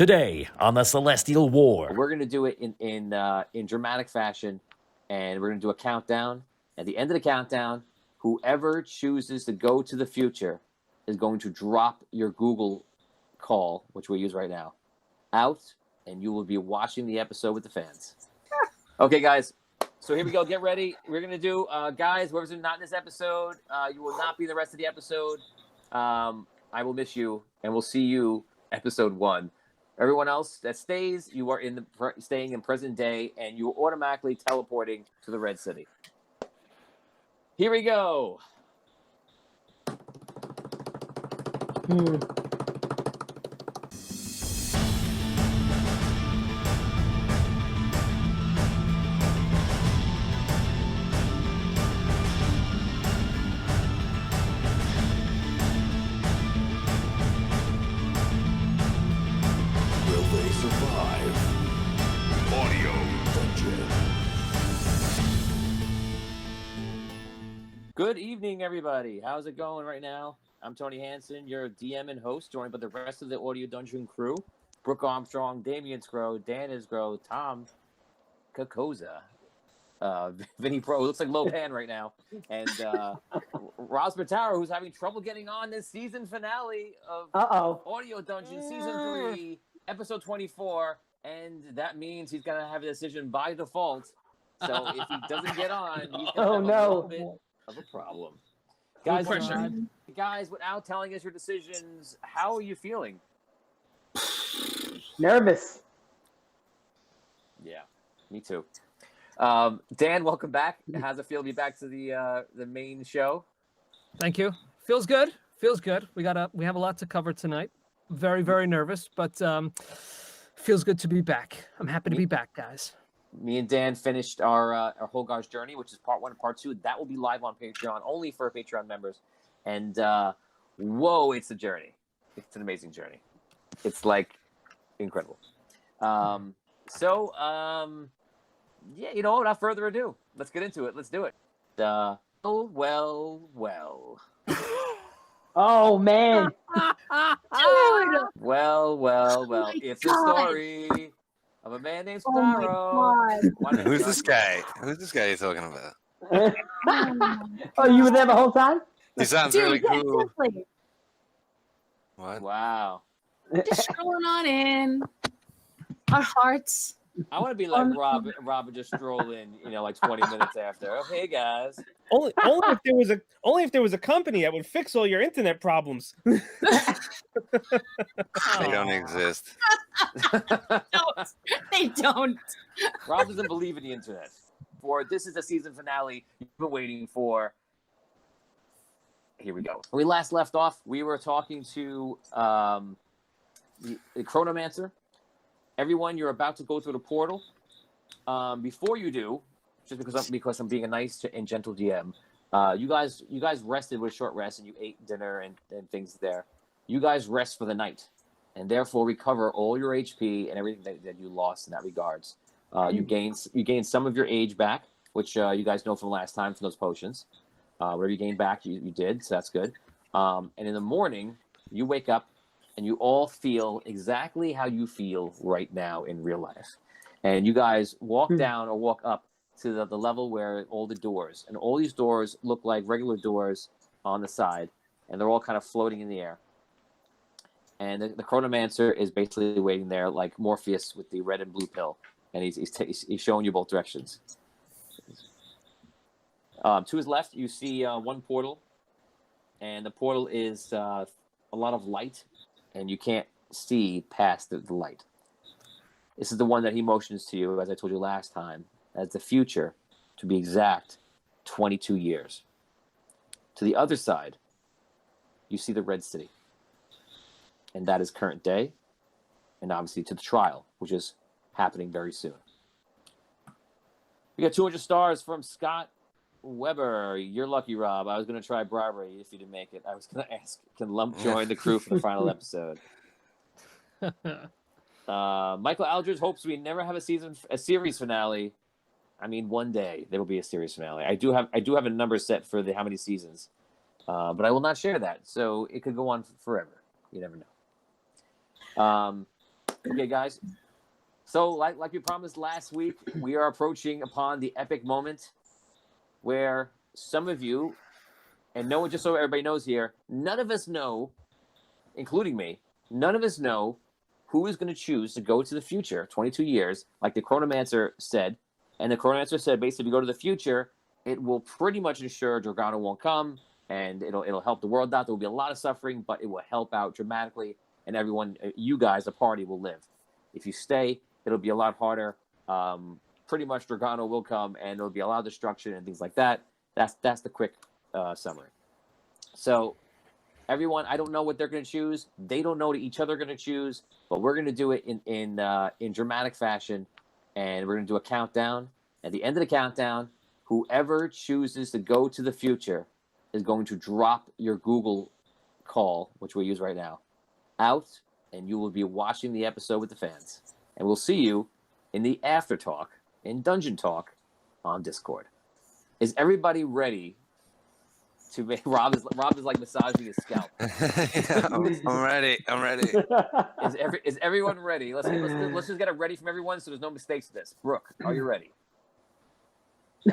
Today on the Celestial War. We're going to do it in dramatic fashion, and we're going to do a countdown. At the end of the countdown, whoever chooses to go to the future is going to drop your Google call, which we use right now, out, and you will be watching the episode with the fans. Okay, guys. So here we go. Get ready. We're going to do, guys, whoever's not in this episode, you will not be in the rest of the episode. I will miss you, and we'll see you episode 1. Everyone else that stays, you are staying in present day, and you are automatically teleporting to the Red City. Here we go. Good evening, everybody. How's it going right now? I'm Tony Hansen, your DM and host, joined by the rest of the Audio Dungeon crew. Brooke Armstrong, Damian Scrow, Dan Isgro, Tom Kakoza, Vinny Pro, who looks like Lopan right now, and Ross Mataro, who's having trouble getting on this season finale of Audio Dungeon Season 3, Episode 24, and that means he's going to have a decision by default. So if he doesn't get on, he's going to have a little bit of a problem. Guys, without telling us your decisions, how are you feeling? Nervous. Yeah, me too. Dan, welcome back. How's it feel to be back to the main show? Thank you. Feels good. We have a lot to cover tonight. Very, very nervous, but feels good to be back. I'm happy to be back, guys. Me and Dan finished our Holgar's Journey, which is part 1 and part 2. That will be live on Patreon, only for Patreon members. And whoa, it's a journey. It's an amazing journey. It's like incredible. Yeah, you know, without further ado, let's get into it. Let's do it. Well. Oh man. Dude. Well. It's a story of a man named Sparrow. Who's this guy? Who's this guy you're talking about? Oh, you were there the whole time? He sounds really cool. Exactly. What? Wow. Just strolling on in. Our hearts. I want to be like Rob and just stroll in, like 20 minutes after. Oh, hey guys. Only if there was a company that would fix all your internet problems. They don't exist. No, they don't. Rob doesn't believe in the internet. This is the season finale you've been waiting for. Here we go. When we last left off, we were talking to the Chronomancer. Everyone, you're about to go through the portal. Before you do, just because I'm being a nice and gentle DM, you guys rested with a short rest and you ate dinner and things there. You guys rest for the night, and therefore recover all your HP and everything that you lost in that regards. You gain some of your age back, which you guys know from last time from those potions. Whatever you gained back, you did, so that's good. And in the morning, you wake up, and you all feel exactly how you feel right now in real life. And you guys walk down or walk up to the level where all the doors, and all these doors look like regular doors on the side, and they're all kind of floating in the air. And the Chronomancer is basically waiting there like Morpheus with the red and blue pill, and he's showing you both directions. To his left, you see one portal, and the portal is a lot of light, and you can't see past the light. This is the one that he motions to you, as I told you last time, as the future, to be exact, 22 years. To the other side, you see the Red City, and that is current day, and obviously to the trial, which is happening very soon. We got 200 stars from Scott Weber. You're lucky, Rob. I was going to try bribery if you didn't make it. I was going to ask, can Lump join the crew for the final episode? Michael Aldridge hopes we never have a series finale. I mean, one day there will be a series finale. I do have a number set for how many seasons, but I will not share that. So it could go on forever. You never know. Okay, guys. So, like we promised last week, we are approaching upon the epic moment where some of you, and no one, just so everybody knows here, none of us know, including me, none of us know who is going to choose to go to the future, 22 years, like the Chronomancer said. And the Chronomancer said, basically, if you go to the future, it will pretty much ensure Dragano won't come, and it'll help the world out. There will be a lot of suffering, but it will help out dramatically, and everyone, you guys, the party, will live. If you stay, it'll be a lot harder. Pretty much Dragano will come, and there'll be a lot of destruction and things like that. That's the quick summary. So, everyone, I don't know what they're going to choose. They don't know what each other are going to choose, but we're going to do it in dramatic fashion, and we're going to do a countdown. At the end of the countdown, whoever chooses to go to the future is going to drop your Google call, which we use right now, out, and you will be watching the episode with the fans. And we'll see you in the after talk, in Dungeon Talk, on Discord. Is everybody ready to make... Rob is like massaging his scalp. Yeah, I'm ready. I'm ready. Is everyone ready? Let's just get it ready from everyone so there's no mistakes to this. Brooke, are you ready? She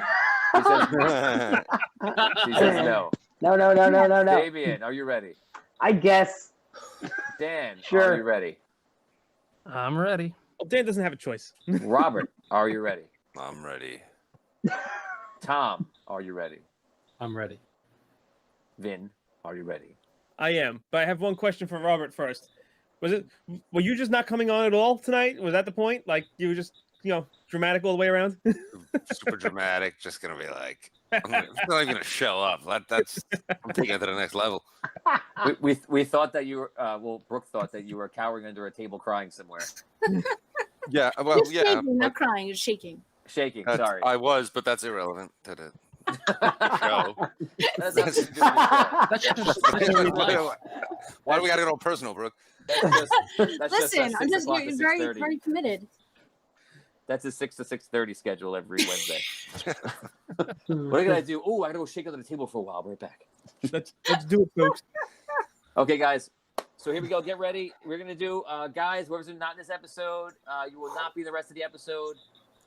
says no. No. Damien, are you ready? I guess. Dan, Sure. are you ready? I'm ready. Well, Dan doesn't have a choice. Robert, are you ready? I'm ready. Tom, are you ready? I'm ready. Vin, are you ready? I am, but I have one question for Robert first. Were you just not coming on at all tonight? Was that the point? Like you were just, dramatic all the way around? Super dramatic. Just gonna be like, I'm not even gonna show up. That's I'm taking it to the next level. We thought that you were Brooke thought that you were cowering under a table crying somewhere. Yeah, well, Just yeah. shaking, not crying, just shaking. Shaking, That's- sorry. I was, but that's irrelevant to the show. That's nothing to do with the That's just Why do we gotta get all personal, Brooke? show. That's Listen, just I'm just o'clock you're to very 6:30. very committed. That's a 6 to 6:30 schedule every Wednesday. What are you gonna do? Oh, I gotta go shake under the table for a while. I'll be right back. Let's do it, folks. Okay, guys. So here we go. Get ready. We're gonna do, guys. Whoever's not in this episode, you will not be in the rest of the episode.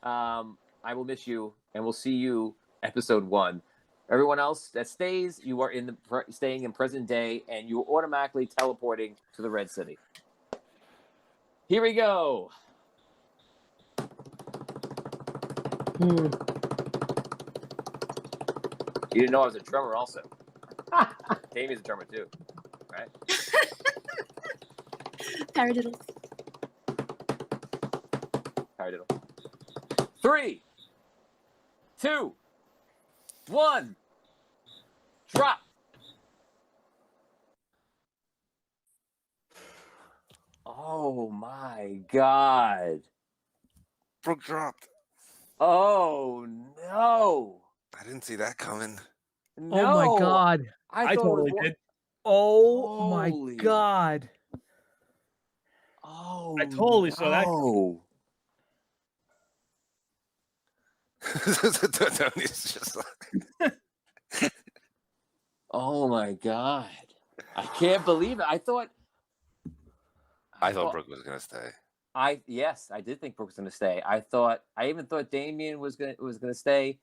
I will miss you, and we'll see you episode 1. Everyone else that stays, you are staying in present day, and you are automatically teleporting to the Red City. Here we go. You didn't know I was a drummer, also. Damien's a drummer too, right? Paradiddle. Paradiddle. 3, 2, 1. Drop. Oh my God. Brooke dropped. Oh no. I didn't see that coming. No. Oh my God. I thought totally it was... did. Oh Holy. my God. Oh, I totally saw that. no. Tony's just like, Oh my God. I can't believe it. I thought Brooke was gonna stay. Yes, I did think Brooke was gonna stay. I even thought Damien was gonna stay.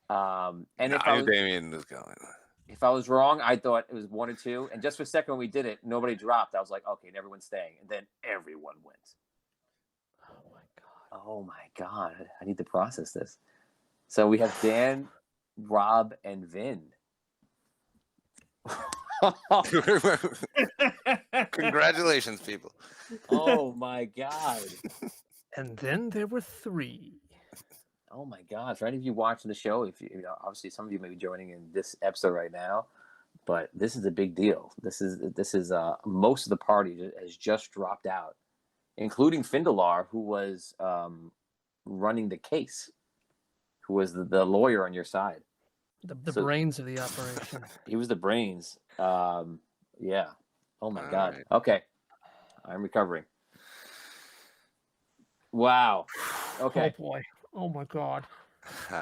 And if I knew Damien was going. if I was wrong, I thought it was 1 or 2. And just for a second when we did it, nobody dropped. I was like, okay, and everyone's staying. And then everyone went. Oh my God. Oh my God. I need to process this. So we have Dan, Rob, and Vin. Congratulations, people. Oh my God. And then there were 3. Oh my God. For any of you watching the show, if you know, obviously some of you may be joining in this episode right now, but this is a big deal. This is most of the party has just dropped out, including Findelar, who was running the case, who was the lawyer on your side. The So- brains of the operation. He was the brains. Yeah. Oh my All God. right. Okay. I'm recovering. Wow. Okay. Oh boy. Oh my God.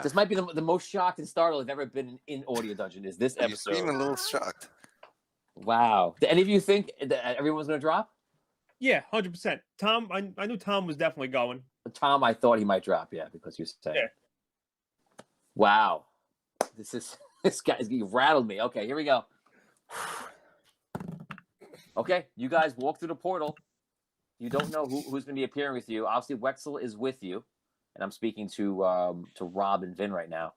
This might be the most shocked and startled I've ever been in Audio Dungeon is this You episode. seem a little shocked. Wow. Did any of you think that everyone's going to drop? Yeah, 100%. Tom, I knew Tom was definitely going. Tom, I thought he might drop, yeah, because you said. Yeah. Wow, this guy, he rattled me. Okay, here we go. Okay, you guys walk through the portal. You don't know who's going to be appearing with you. Obviously, Wexel is with you, and I'm speaking to Rob and Vin right now.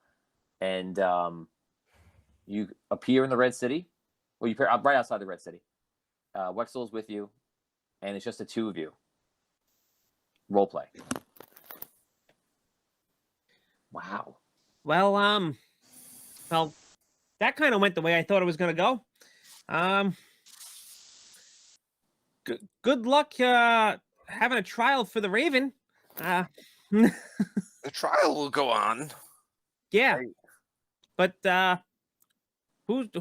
And you appear in the Red City. Well, you appear right outside the Red City. Wexel is with you, and it's just the two of you. Role play. Wow. Well, that kind of went the way I thought it was going to go. Good luck having a trial for the Raven. The trial will go on. Yeah, but who's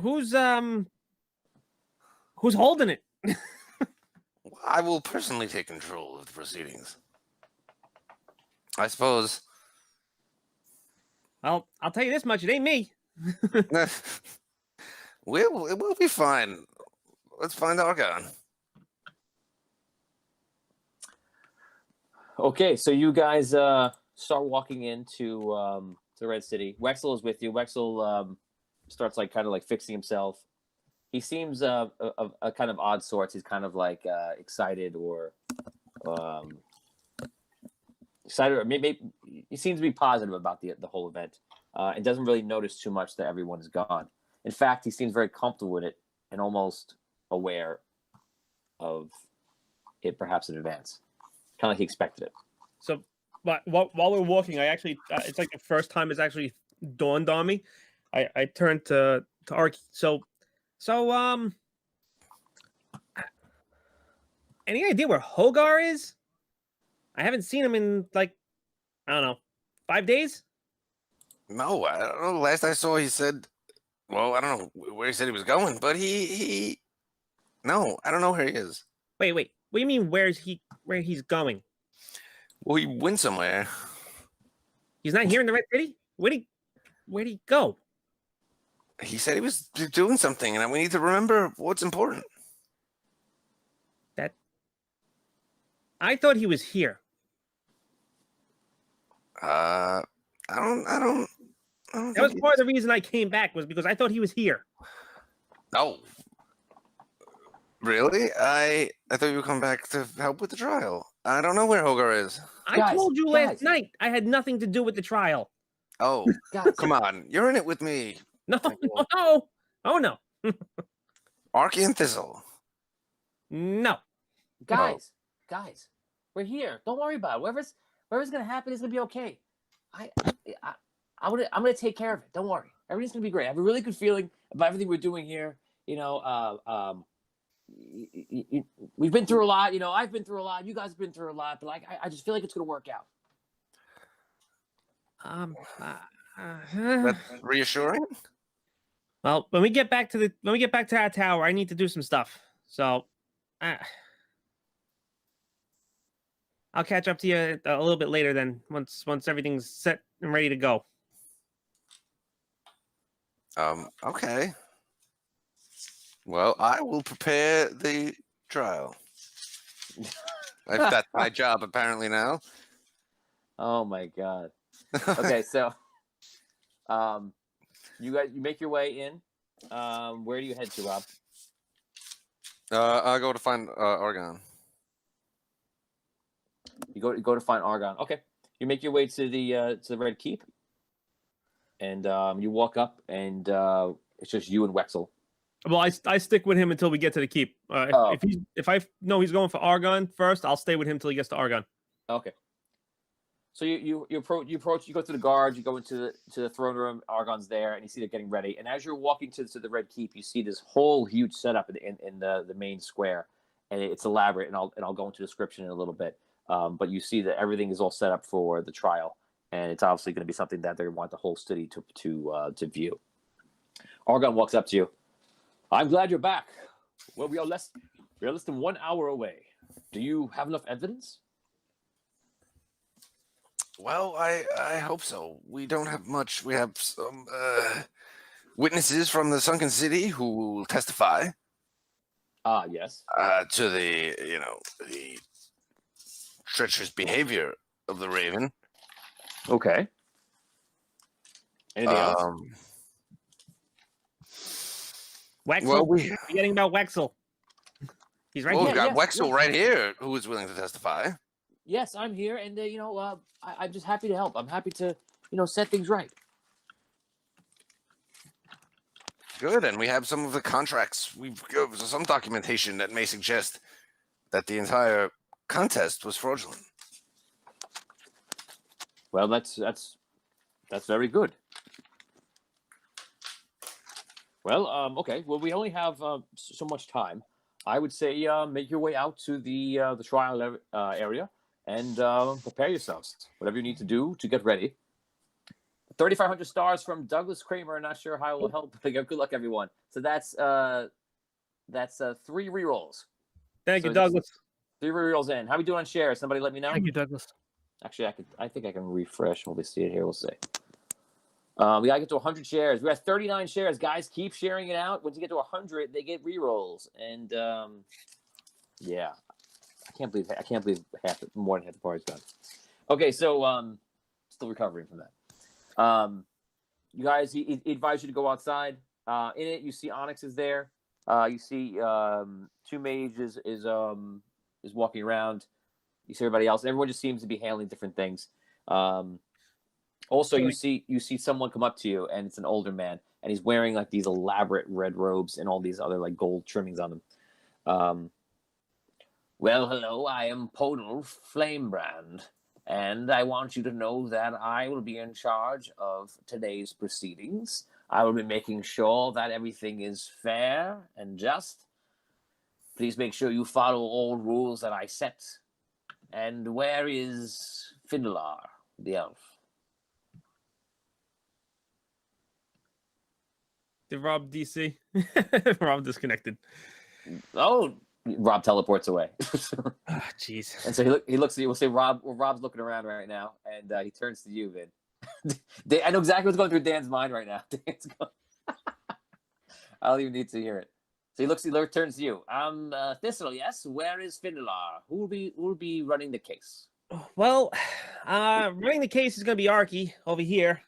holding it? I will personally take control of the proceedings. I suppose. Well, I'll tell you this much: it ain't me. It will be fine. Let's find Argon. Okay, so you guys start walking into the Red City. Wexel is with you. Wexel starts kind of fixing himself. He seems a kind of odd sorts. He's kind of excited or excited, or maybe he seems to be positive about the whole event, and doesn't really notice too much that everyone is gone. In fact, he seems very comfortable with it and almost aware of it, perhaps in advance, kind of like he expected it. So, but while we're walking, I actually it's like the first time it's actually dawned on me. I turned to Ark. So any idea where Hogar is? I haven't seen him in I don't know, 5 days. No, I don't know. Last I saw, he said, well, I don't know where he said he was going, but no, I don't know where he is. Wait. What do you mean? Where he's going? Well, he went somewhere. He's not here in the Red City. Where'd he go? He said he was doing something, and we need to remember what's important. I thought he was here. I don't That was part of the reason I came back, was because I thought he was here. Oh, really? I thought you were coming back to help with the trial. I don't know where Hogar is. I told you last night I had nothing to do with the trial. Oh, come on. You're in it with me. No. Oh no. Arky and Thistle. No. Guys, we're here. Don't worry about it. Whatever's gonna happen is gonna be okay. I'm gonna take care of it. Don't worry. Everything's gonna be great. I have a really good feeling about everything we're doing here. We've been through a lot. I've been through a lot. You guys have been through a lot. But I just feel like it's gonna work out. That's reassuring. Well, when we get back to our tower, I need to do some stuff. So, I'll catch up to you a little bit later. Then, once everything's set and ready to go. Okay. Well, I will prepare the trial. That's my job apparently now. Oh my god. Okay, so you make your way in. Where do you head to, Rob? I go to find Argon. You go to find Argon. Okay. You make your way to the Red Keep, and you walk up, and it's just you and Wexel. Well, I stick with him until we get to the keep. If I know he's going for Argon first, I'll stay with him until he gets to Argon. Okay. So you approach. You go through the guards. You go into the throne room. Argon's there, and you see they're getting ready. And as you're walking to the Red Keep, you see this whole huge setup in the main square, and it's elaborate. And I'll go into description in a little bit. But you see that everything is all set up for the trial, and it's obviously going to be something that they want the whole city to view. Argon walks up to you. I'm glad you're back. Well, we are less than 1 hour away. Do you have enough evidence? Well, I hope so. We don't have much. We have some witnesses from the sunken city who will testify. Ah, yes. To the the treacherous behavior of the Raven. Okay. Anything else? Wexel. Well, we Forgetting about Wexel. He's right well, here. we got yes, Wexel yes. right here, who is willing to testify. Yes, I'm here, and I'm just happy to help. I'm happy to set things right. Good, and we have some of the contracts. We've got some documentation that may suggest that the entire contest was fraudulent. Well, that's very good. Well, okay. Well, we only have so much time. I would say make your way out to the trial area and prepare yourselves. Whatever you need to do to get ready. 3,500 stars from Douglas Kramer. Not sure how it will help. But good luck, everyone. So that's 3 rerolls. Thank you, So Douglas. 3 rerolls in. How we doing on shares? Somebody let me know. Thank you, Douglas. Actually, I think I can refresh. We'll see it here. We'll see. We gotta get to 100 shares. We're at 39 shares. Guys, keep sharing it out. Once you get to 100, they get rerolls. And yeah, I can't believe more than half the party's done. Okay, so still recovering from that. You guys, he advised you to go outside. In it, you see Onyx is there. You see 2 mages is walking around. You see everybody else. Everyone just seems to be handling different things. Also, you see someone come up to you, and it's an older man, and he's wearing like these elaborate red robes and all these other like gold trimmings on them. Well, hello, I am Podal Flamebrand, and I want you to know that I will be in charge of today's proceedings. I will be making sure that everything is fair and just. Please make sure you follow all rules that I set. And where is Findelar, the elf? Did Rob DC? Rob disconnected. Oh, Rob teleports away. Ah, jeez. And so he looks at you. We'll say Rob's looking around right now, and he turns to you, Vin. I know exactly what's going through Dan's mind right now. Dan's going. I don't even need to hear it. So he turns to you. Thistle, yes. Where is Findelar? Who will be running the case? Well, running the case is going to be Arky over here.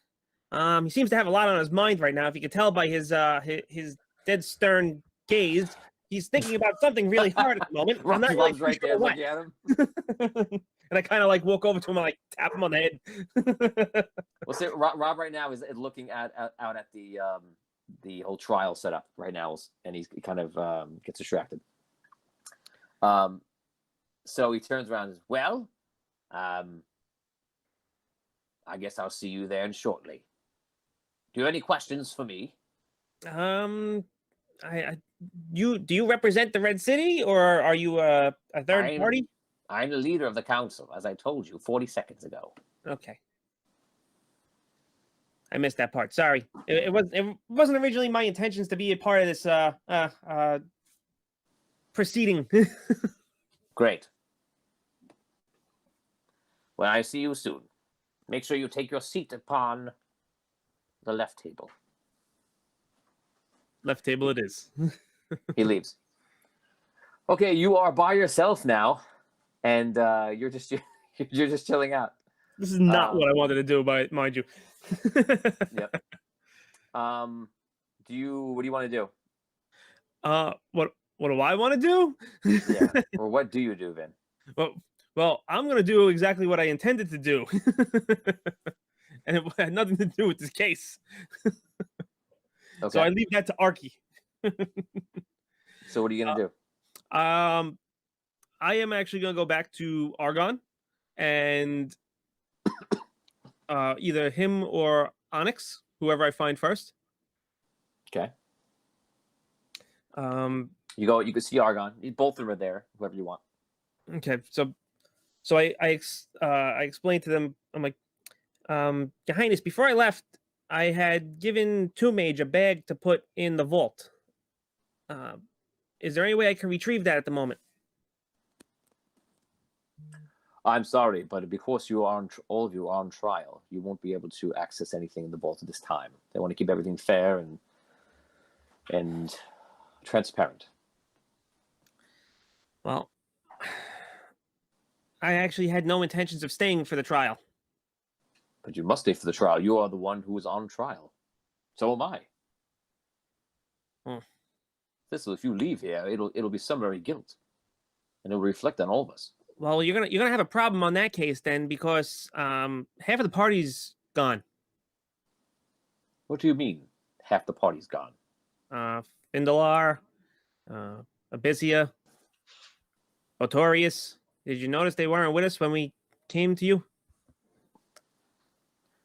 He seems to have a lot on his mind right now. If you can tell by his dead stern gaze, he's thinking about something really hard at the moment. I'm not really Rob's right sure there what. looking at him. And I kind of like walk over to him and like tap him on the head. We'll say Rob right now is looking out at the whole trial setup right now, and he kind of gets distracted. So he turns around and says, well, I guess I'll see you there shortly. Do you have any questions for me? Do you represent the Red City, or are you a third party? I'm the leader of the council, as I told you 40 seconds ago. Okay. I missed that part. Sorry. It wasn't originally my intentions to be a part of this proceeding. Great. Well, I see you soon. Make sure you take your seat upon the left table. Left table it is. He leaves. Okay, you are by yourself now, and you're just chilling out. This is not what I wanted to do, mind you. Yep. What do you want to do? What do I want to do? Yeah. Or what do you do, Vin? Well, I'm gonna do exactly what I intended to do, and it had nothing to do with this case. Okay. So I leave that to Arky. So what are you gonna do? I am actually gonna go back to Argon, and either him or Onyx, whoever I find first. Okay. You can see Argon. Both of them are there. Whoever you want. Okay, so I explained to them. I'm like, Your Highness, before I left, I had given Two Mage a bag to put in the vault. Is there any way I can retrieve that at the moment? I'm sorry, but because all of you are on trial, you won't be able to access anything in the vault at this time. They want to keep everything fair and transparent. Well, I actually had no intentions of staying for the trial. But you must stay for the trial. You are the one who is on trial. So am I. Thistle, if you leave here, it'll be summary guilt, and it'll reflect on all of us. Well, you're gonna have a problem on that case then, because half of the party's gone. What do you mean? Half the party's gone. Findalar, Abyssia, Otorius. Did you notice they weren't with us when we came to you?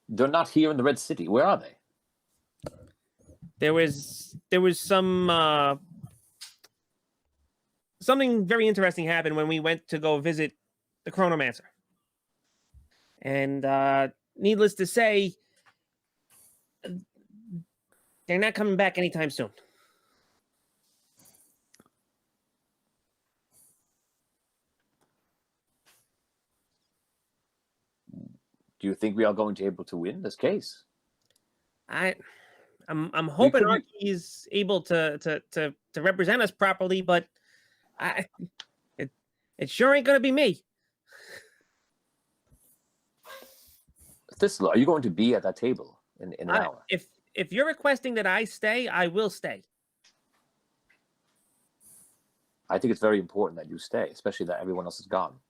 They're not here in the Red City. Where are they? There was some something very interesting happened when we went to go visit the Chronomancer. And needless to say, they're not coming back anytime soon. Do you think we are going to be able to win this case? I'm hoping could- he's able to represent us properly, but it sure ain't gonna be me. Thistle, are you going to be at that table in an hour? If you're requesting that I stay, I will stay. I think it's very important that you stay, especially that everyone else is gone.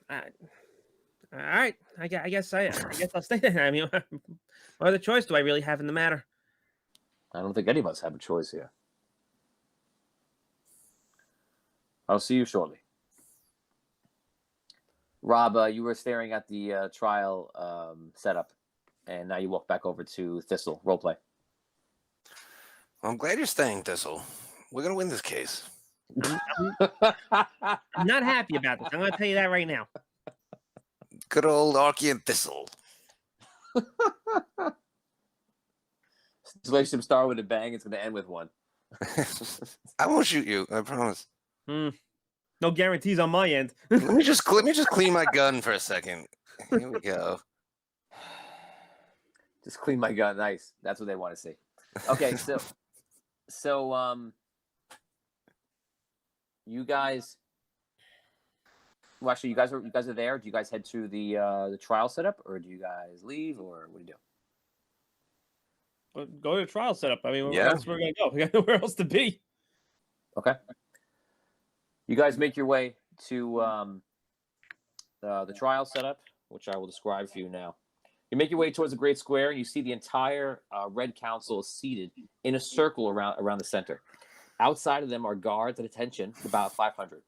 All right, I guess I'll stay there. I mean, what other choice do I really have in the matter? I don't think any of us have a choice here. I'll see you shortly. Rob, you were staring at the trial setup, and now you walk back over to Thistle. Roleplay. I'm glad you're staying, Thistle. We're gonna win this case. I'm not happy about this. I'm going to tell you that right now. Good old Archie and Thistle. Relationship start with a bang. It's going to end with one. I won't shoot you. I promise. No guarantees on my end. Let me just clean my gun for a second. Here we go. Just clean my gun. Nice. That's what they want to see. Okay, so you guys. Well, actually, you guys are there. Do you guys head to the trial setup, or do you guys leave, or what do you do? Go to the trial setup. I mean, where Yeah. else we're going to go? We got nowhere else to be. Okay. You guys make your way to the trial setup, which I will describe for you now. You make your way towards the Great Square, and you see the entire Red Council is seated in a circle around the center. Outside of them are guards at attention, about 500.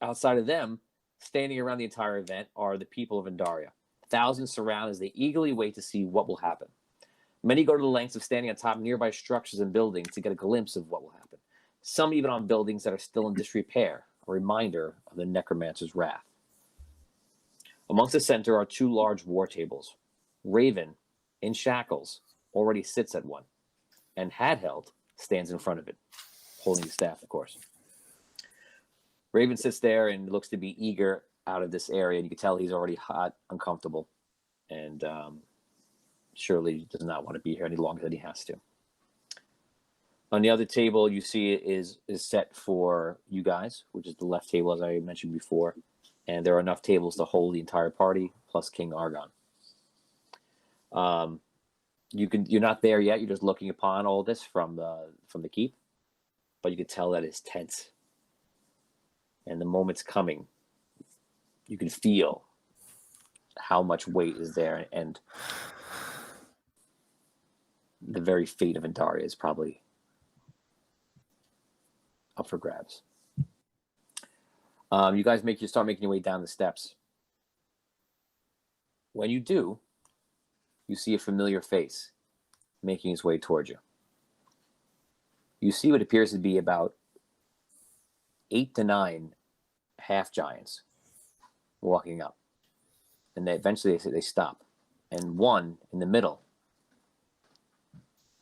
Outside of them, standing around the entire event, are the people of Indaria. Thousands surround as they eagerly wait to see what will happen. Many go to the lengths of standing on top of nearby structures and buildings to get a glimpse of what will happen. Some even on buildings that are still in disrepair, a reminder of the necromancer's wrath. Amongst the center are two large war tables. Raven, in shackles, already sits at one, and Hadheld stands in front of it, holding the staff, of course. Raven sits there and looks to be eager out of this area, and you can tell he's already hot, uncomfortable, and surely does not want to be here any longer than he has to. On the other table, you see it is set for you guys, which is the left table, as I mentioned before, and there are enough tables to hold the entire party, plus King Argon. You're not there yet. You're just looking upon all this from the keep, but you can tell that it's tense, and the moment's coming. You can feel how much weight is there, and the very fate of Indaria is probably up for grabs. You guys start making your way down the steps. When you do, you see a familiar face making its way towards you. You see what appears to be about 8 to 9 half giants walking up, and eventually they stop, and one in the middle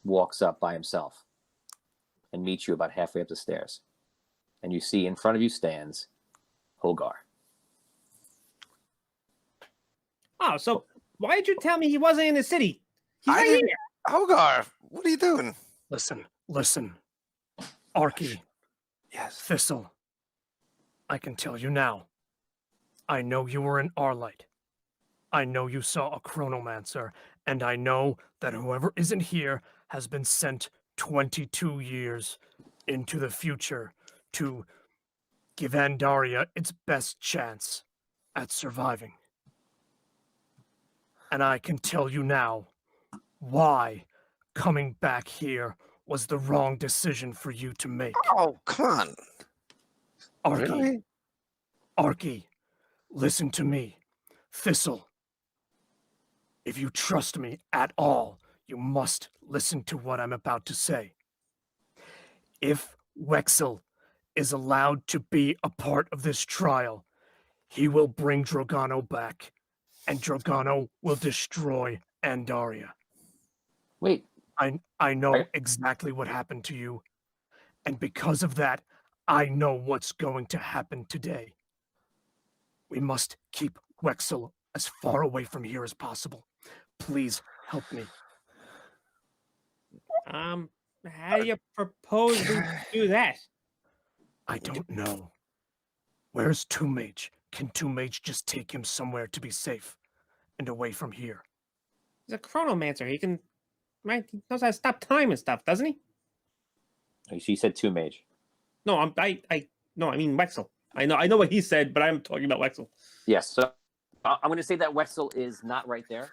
walks up by himself and meets you about halfway up the stairs, and you see in front of you stands Hogar. Oh, so why did you tell me he wasn't in the city? He's I right didn't- here. Hogar, what are you doing? Listen. Arky, Yes. Thistle, I can tell you now. I know you were in Arlight. I know you saw a chronomancer, and I know that whoever isn't here has been sent 22 years into the future to give Andaria its best chance at surviving. And I can tell you now why coming back here was the wrong decision for you to make. Oh, come on. Arky, Really? Arky, listen to me. Thistle, if you trust me at all, you must listen to what I'm about to say. If Wexel is allowed to be a part of this trial, he will bring Dragano back, and Dragano will destroy Andaria. Wait, I know Right. exactly what happened to you, and because of that, I know what's going to happen today. We must keep Wexel as far away from here as possible. Please help me. How do you propose we do that? I don't know. Where's Two Mage? Can Two Mage just take him somewhere to be safe and away from here? He's a chronomancer. He can, right? He knows how to stop time and stuff, doesn't he? she said two mage. No, no, I mean Wexel. I know what he said, but I'm talking about Wexel. Yes. So I'm going to say that Wexel is not right there.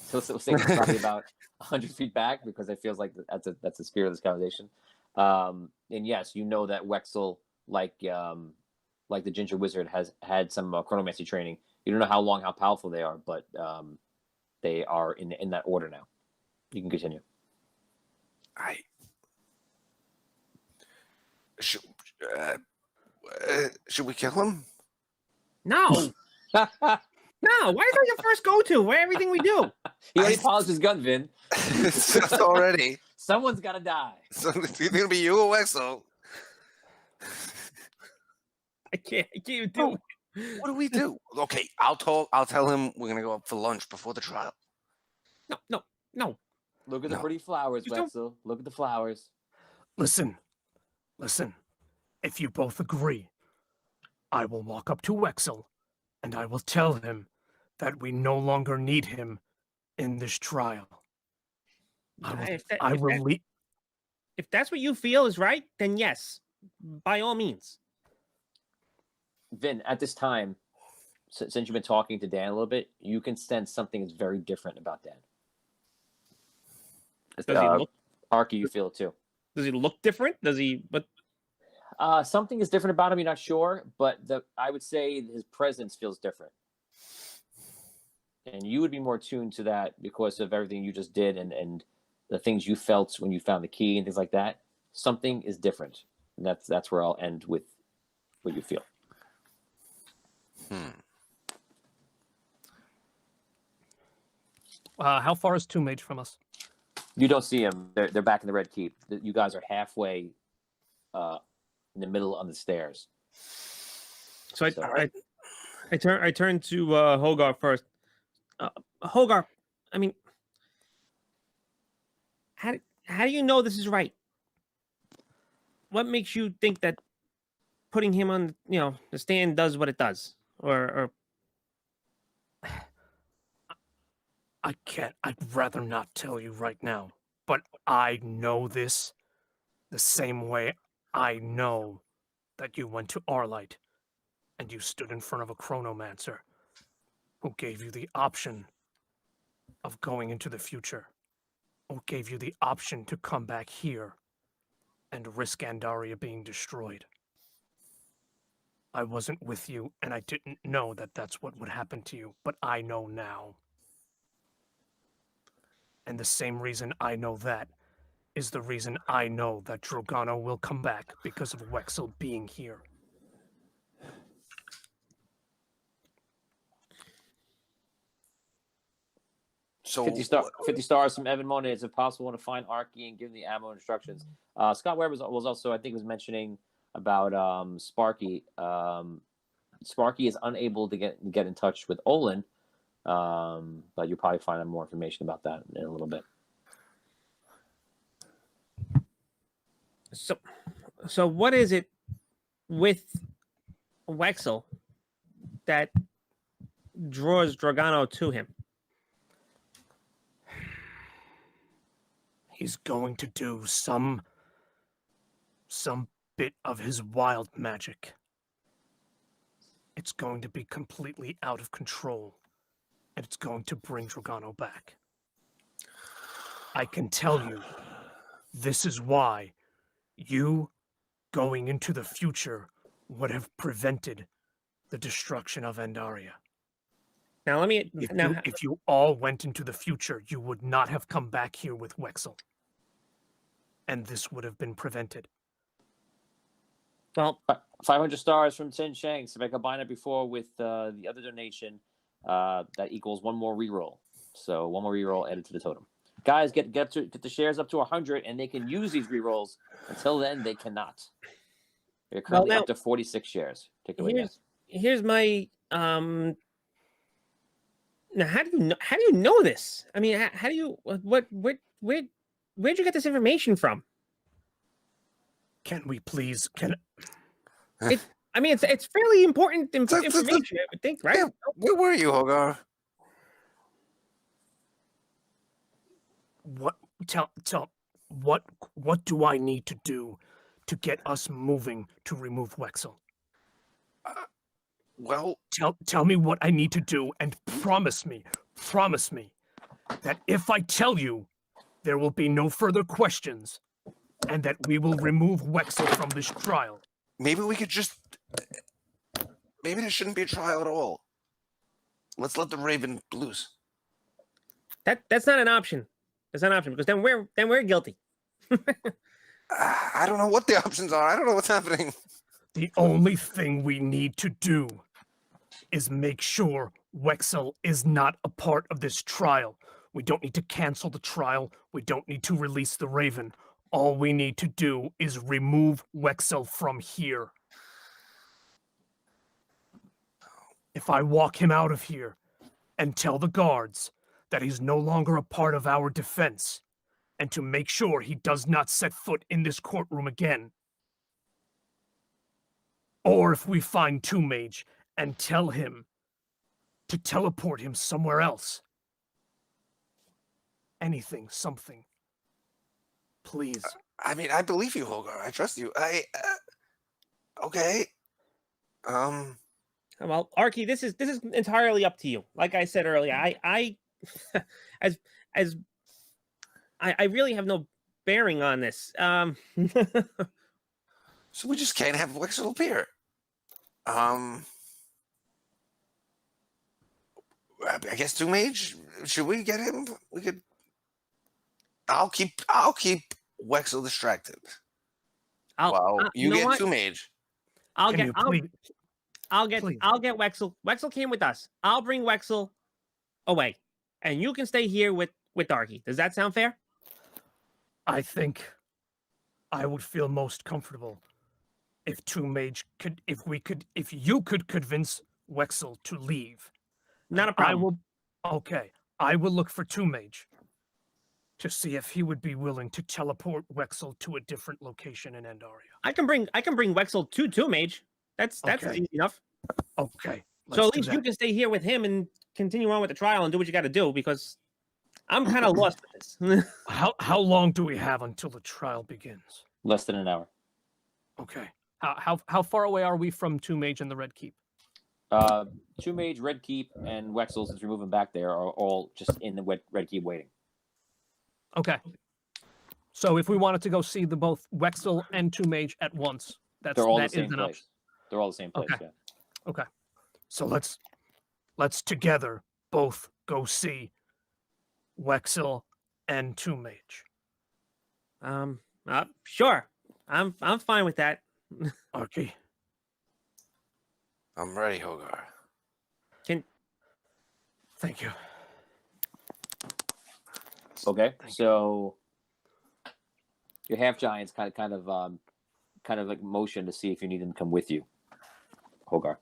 So say it's probably about 100 feet back because it feels like that's the spirit of this conversation. And yes, you know that Wexel, like the Ginger Wizard, has had some chronomancy training. You don't know how powerful they are, but they are in that order now. You can continue. Should we kill him? No, no. Why is that your first go-to? Why everything we do? He already polished his gun, Vin. It's just already. Someone's got to die. So it's either gonna be you or Wexel. I can't even do it. What do we do? Okay, I'll tell him we're gonna go up for lunch before the trial. No. Look at the No. pretty flowers, You don't- Wexel. Look at the flowers. Listen. If you both agree, I will walk up to Wexel and I will tell him that we no longer need him in this trial. If that's what you feel is right, then yes, by all means. Vin, at this time, since you've been talking to Dan a little bit, you can sense something is very different about Dan. Does he look? Arky, you feel it too. Does he look different? Does he? But Something is different about him. You're not sure, but I would say his presence feels different. And you would be more tuned to that because of everything you just did and the things you felt when you found the key and things like that. Something is different. And that's where I'll end with what you feel. How far is Two Mage from us? You don't see him. They're back in the Red Keep. You guys are halfway in the middle on the stairs. so I turn to Hogar first. Hogar, I mean, how do you know this is right? What makes you think that putting him on, the stand does what it does? Or I'd rather not tell you right now, but I know this the same way I know that you went to Arlight and you stood in front of a chronomancer who gave you the option of going into the future, who gave you the option to come back here and risk Andaria being destroyed. I wasn't with you, and I didn't know that that's what would happen to you, but I know now. And the same reason I know that is the reason I know that Drogano will come back because of Wexel being here. So 50 stars from Evan Monet. Is it possible to find Arky and give him the ammo instructions? Scott Webb was also, I think, was mentioning about Sparky. Sparky is unable to get in touch with Olin, But you'll probably find out more information about that in a little bit. So what is it with Wexel that draws Dragano to him? He's going to do some bit of his wild magic. It's going to be completely out of control, and it's going to bring Dragano back. I can tell you, this is why you going into the future would have prevented the destruction of Andaria. Now let me. If you all went into the future, you would not have come back here with Wexel. And this would have been prevented. Well, 500 stars from Tin Shanks. If I combine it before with the other donation, that equals one more reroll. So one more reroll added to the totem. Guys, get the shares up to 100, and they can use these rerolls. Until then, they cannot. They're currently up to 46 shares. Take it away, guys. Here's my Now, how do you know this? I mean, how do you where'd you get this information from? Can we please I mean, it's fairly important information, I would think, right? Yeah, where were you, Hogar? what do I need to do to get us moving to remove Wexel? Well, Tell me what I need to do, and promise me that if I tell you, there will be no further questions, and that we will remove Wexel from this trial. maybe we could just. Maybe there shouldn't be a trial at all. Let's let the Raven loose. That's not an option. That's not an option because then we're guilty. I don't know what the options are. I don't know what's happening. The only thing we need to do is make sure Wexel is not a part of this trial. We don't need to cancel the trial. We don't need to release the Raven. All we need to do is remove Wexel from here. If I walk him out of here and tell the guards that he's no longer a part of our defense, and to make sure he does not set foot in this courtroom again, or if we find Two Mage and tell him to teleport him somewhere else, anything, something, please. I mean, I believe you, Hogar. I trust you. Okay. Well, Arky, this is entirely up to you. Like I said earlier, I really have no bearing on this. So we just can't have Wexel appear. I guess Two Mage. Should we get him? We could. I'll keep Wexel distracted. You get Two Mage. I'll get Please. Wexel. Wexel came with us. I'll bring Wexel away, and you can stay here with Arky. Does that sound fair? I think I would feel most comfortable if Two Mage could, if you could convince Wexel to leave. Not a problem. I will look for Two Mage to see if he would be willing to teleport Wexel to a different location in Andaria. I can bring Wexel to Two Mage. That's Okay. easy enough. Okay. So at let's do least you that. can stay here with him and continue on with the trial and do what you got to do because I'm kind of lost with this. How long do we have until the trial begins? Less than an hour. Okay. How far away are we from Two Mage and the Red Keep? Two Mage, Red Keep, and Wexel, since we're moving back there, are all just in the Red Keep waiting. Okay. So if we wanted to go see the both Wexel and Two Mage at once, They're all the that same is an place. option. They're all the same place. Okay. Yeah. Okay. So let's together both go see Wexel and Two Mage. Sure. I'm fine with that. Okay. I'm ready, Hogar. Thank you. Okay. So your half giants kind of like motion to see if you need them to come with you, Hogar.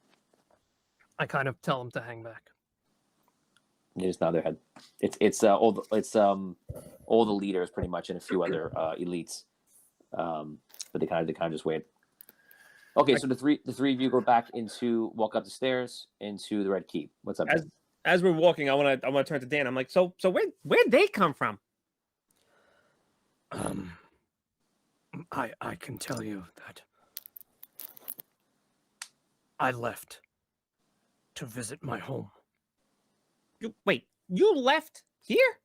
I kind of tell him to hang back. They just nod their head. It's all the leaders pretty much and a few other elites. But they kind of just wait. Okay, so the three of you walk up the stairs into the Red Keep. What's up? As we're walking, I want to turn to Dan. I'm like, so where'd they come from? I can tell you that I left to visit my home. You left here?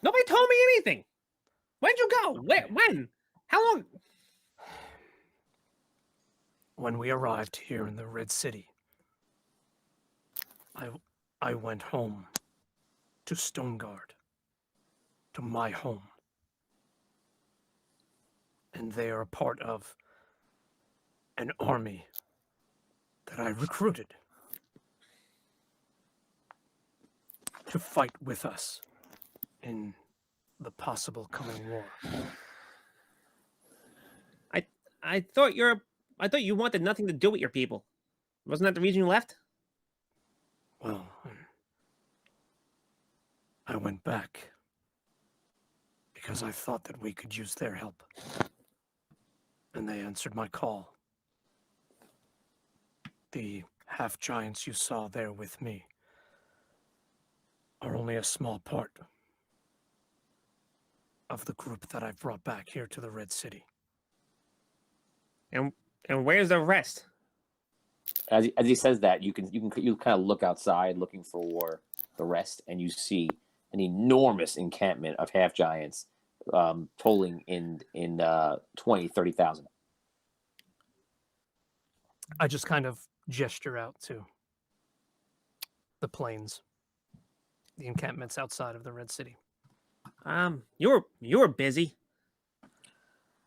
Nobody told me anything. When'd you go? When? How long? When we arrived here in the Red City, I went home to Stoneguard, to my home. And they are a part of an army that I recruited to fight with us in the possible coming war. I thought you wanted nothing to do with your people. Wasn't that the reason you left? Well, I went back because I thought that we could use their help. And they answered my call. The half-giants you saw there with me are only a small part of the group that I've brought back here to the Red City. And where's the rest? As he says that, you kind of look outside looking for the rest, and you see an enormous encampment of half giants, tolling in 20,000-30,000. I just kind of gesture out to the plains, the encampments outside of the Red City. You were busy.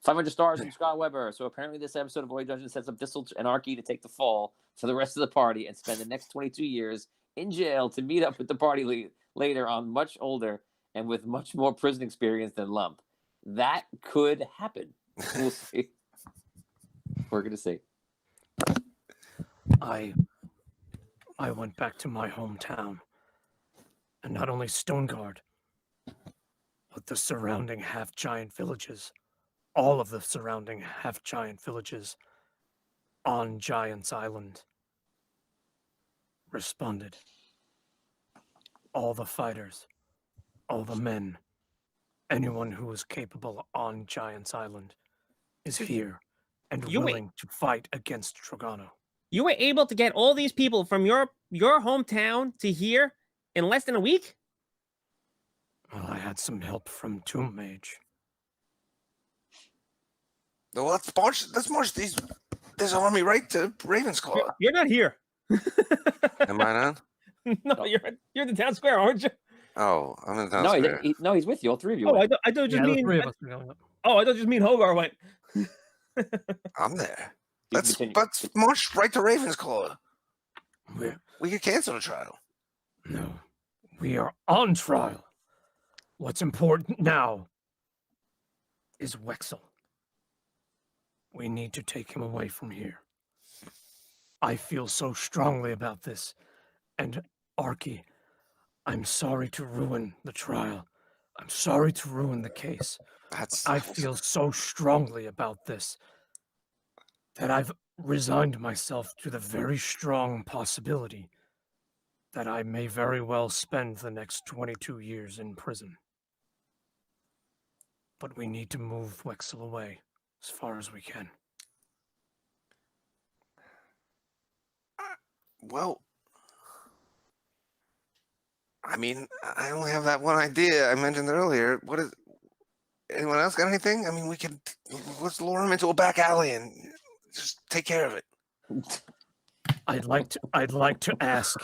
500 stars from Scott Weber. So apparently this episode of Void Dungeon sets up Distel and Arky to take the fall for the rest of the party and spend the next 22 years in jail to meet up with the party later on, much older and with much more prison experience than Lump. That could happen. We'll see. We're going to see. I went back to my hometown, and not only Stoneguard, but the surrounding half-giant villages, all of the surrounding half-giant villages on Giant's Island responded. All the fighters, all the men, anyone who is capable on Giant's Island is here and willing to fight against Trogano. You were able to get all these people from your hometown to here in less than a week? Well, I had some help from Tomb Mage. Well, let's march this army right to Ravensclaw. You're not here. Am I not? No, you're in the town square, aren't you? Oh, I'm in the town square. No, he's with you. All three of you. Oh, I thought just mean. Three of us are going up. Oh, I thought just mean Hogar went. I'm there. Let's march right to Ravensclaw. We could cancel the trial. No, we are on trial. What's important now is Wexel. We need to take him away from here. I feel so strongly about this. And Arky, I'm sorry to ruin the trial. I'm sorry to ruin the case. I feel so strongly about this that I've resigned myself to the very strong possibility that I may very well spend the next 22 years in prison. But we need to move Wexel away as far as we can. Well, I mean, I only have that one idea I mentioned earlier. Anyone else got anything? I mean, let's lure him into a back alley and just take care of it. I'd like to ask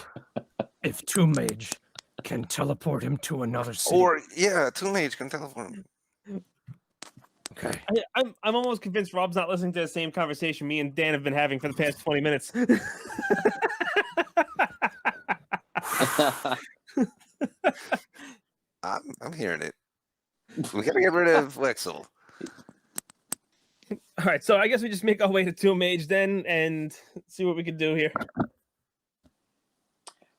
if Tomb Mage can teleport him to another city. Or Tomb Mage can teleport him. Okay. I'm almost convinced Rob's not listening to the same conversation me and Dan have been having for the past 20 minutes. I'm hearing it. We gotta get rid of Wexel. All right, so I guess we just make our way to Tomb Mage then and see what we can do here.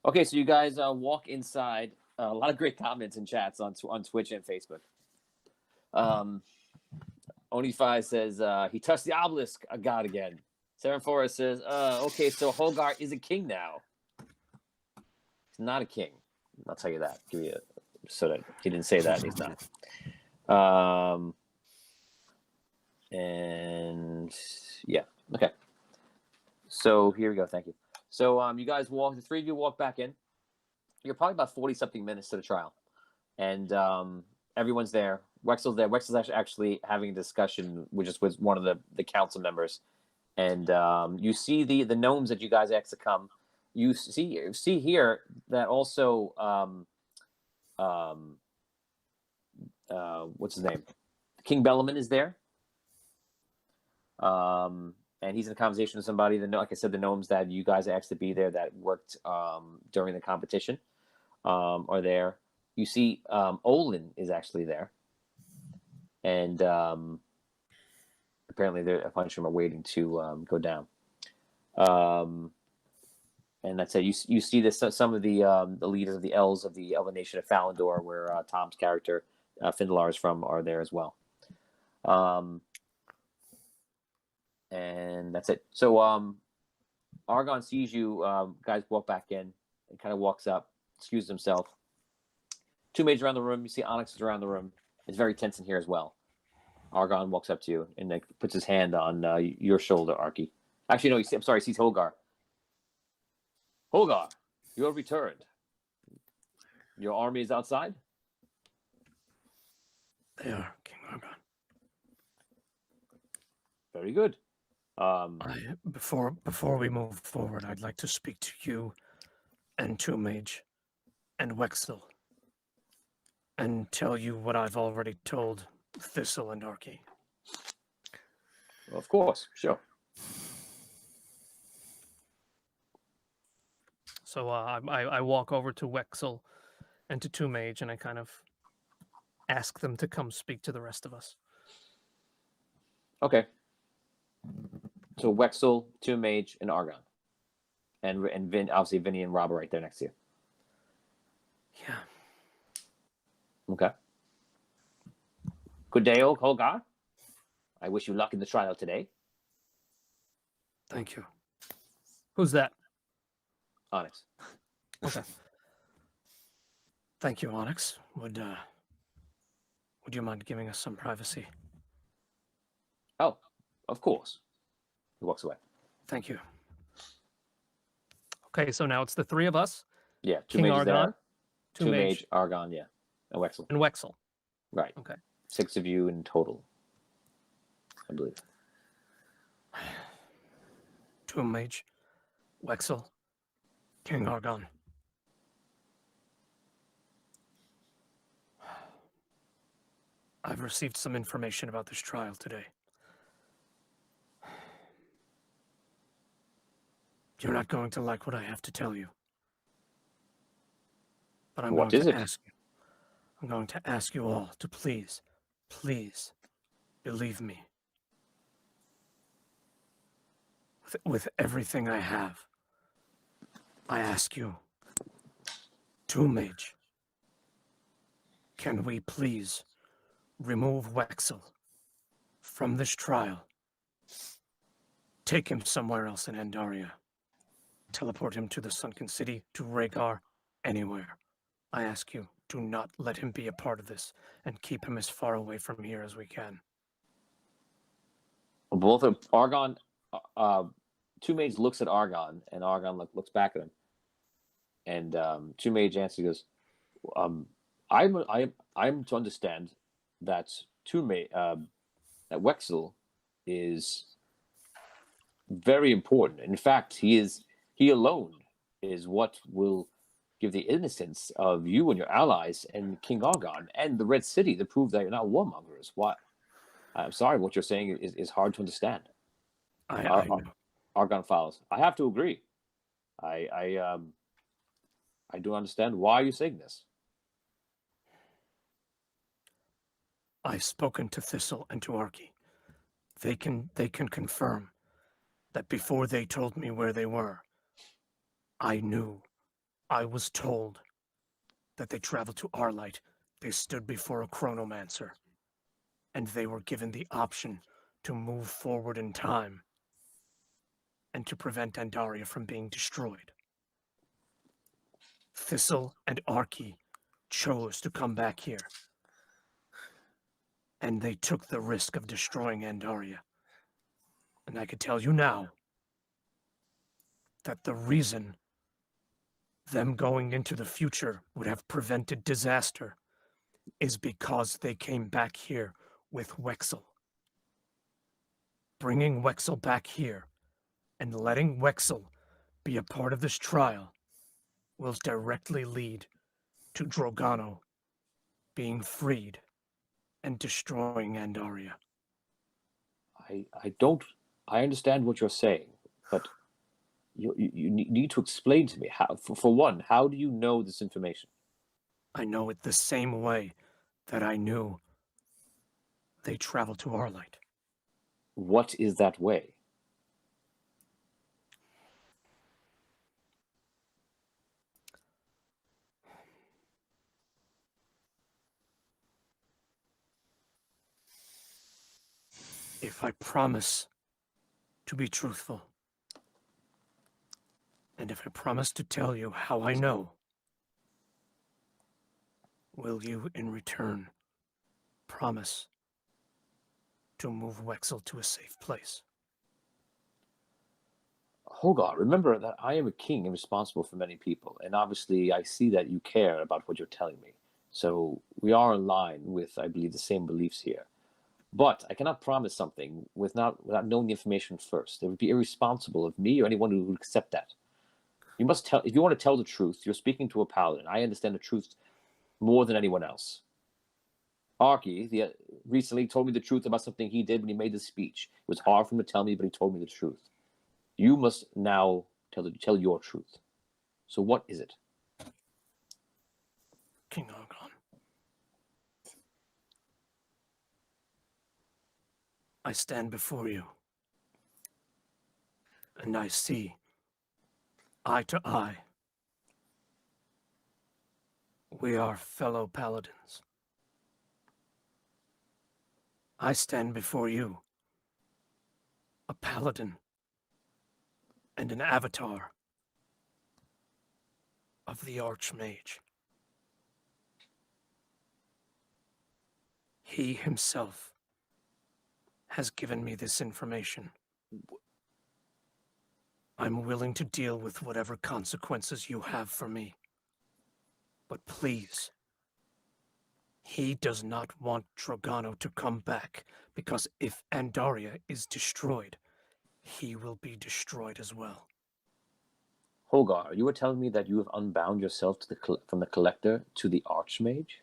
Okay, so you guys walk inside A lot of great comments and chats on Twitch and Facebook. Onify says he touched the obelisk. I got again. Saren Forrest says, okay, so Holgar is a king now. He's not a king. I'll tell you that. Give you so that he didn't say that. He's not. And yeah, okay. So here we go. Thank you. So you guys the three of you walk back in. You're probably about 40-something minutes to the trial, and everyone's there. Wexel's there. Wexel's actually having a discussion with one of the council members, and you see the gnomes that you guys asked to come. You see here that also what's his name? King Bellaman is there. And he's in a conversation with somebody. Like I said, the gnomes that you guys asked to be there that worked during the competition are there. You see Olin is actually there. And apparently a bunch of them are waiting to go down. And that's it. You see this some of the leaders of the elves of the Elven Nation of Falindor, where Tom's character Findelar is from, are there as well. And that's it. So Argon sees you guys walk back in and kind of walks up, excuses himself. Two maids around the room. You see Onyx is around the room. It's very tense in here as well. Argon walks up to you and puts his hand on your shoulder, Arky. Actually, no, I'm sorry, he sees Holgar. Holgar, you have returned. Your army is outside? They are, King Argon. Very good. Before we move forward, I'd like to speak to you and Two Mage and Wexel and tell you what I've already told Thistle and Arky. Well, of course, sure. So I walk over to Wexel and to Two Mage, and I kind of ask them to come speak to the rest of us. Okay. So Wexel, Two Mage, and Argon. And Vin, obviously Vinny and Rob are right there next to you. Yeah. Okay. Good day, Holgar. I wish you luck in the trial today. Thank you. Who's that? Onyx. Okay. Thank you, Onyx. Would you mind giving us some privacy? Oh, of course. He walks away. Thank you. Okay, so now it's the three of us. Yeah, Two King Mages Argon, there. Two Two Mage, Mage, Argon, yeah. And Wexel. and Wexel. Right. Okay. 6 of you in total, I believe. Two Mage, Wexel, King Argon. I've received some information about this trial today. You're not going to like what I have to tell you. But I'm What going is to it? ask you. I'm going to ask you all to please believe me. With everything I have, I ask you, Two Mage, can we please remove Wexel from this trial? Take him somewhere else in Andaria. Teleport him to the Sunken City, to Rhaegar, anywhere. I ask you, do not let him be a part of this, and keep him as far away from here as we can. Both of Argon, Two Mage looks at Argon, and Argon looks back at him. And Two Mage answers, goes, I'm to understand that that Wexel is very important. In fact, he alone is what will give the innocence of you and your allies and King Argon and the Red City to prove that you're not warmongers. What? I'm sorry, what you're saying is hard to understand. I know. Argon follows. I have to agree. I do understand why you're saying this. I've spoken to Thistle and to Arky. They can confirm that before they told me where they were, I knew, I was told that they traveled to Arlight, they stood before a chronomancer, and they were given the option to move forward in time and to prevent Andaria from being destroyed. Thistle and Arky chose to come back here, and they took the risk of destroying Andaria. And I can tell you now that the reason them going into the future would have prevented disaster is because they came back here with Wexel. Bringing Wexel back here and letting Wexel be a part of this trial will directly lead to Drogano being freed and destroying Andaria. I understand what you're saying, but you need to explain to me how. For one, how do you know this information? I know it the same way that I knew they traveled to Arlight. What is that way? If I promise to be truthful, and if I promise to tell you how I know, will you in return promise to move Wexel to a safe place? Hogar, remember that I am a king and responsible for many people, and obviously I see that you care about what you're telling me. So we are in line with, I believe, the same beliefs here. But I cannot promise something without knowing the information first. It would be irresponsible of me or anyone who would accept that. You must tell, if you want to tell the truth, you're speaking to a paladin. I understand the truth more than anyone else. Arky recently told me the truth about something he did when he made this speech. It was hard for him to tell me, but he told me the truth. You must now tell your truth. So what is it? King Argon, I stand before you, and I see, eye to eye, we are fellow paladins. I stand before you, a paladin and an avatar of the Archmage. He himself has given me this information. I'm willing to deal with whatever consequences you have for me. But please, he does not want Drogano to come back, because if Andaria is destroyed, he will be destroyed as well. Hogar, you were telling me that you have unbound yourself from the Collector to the Archmage?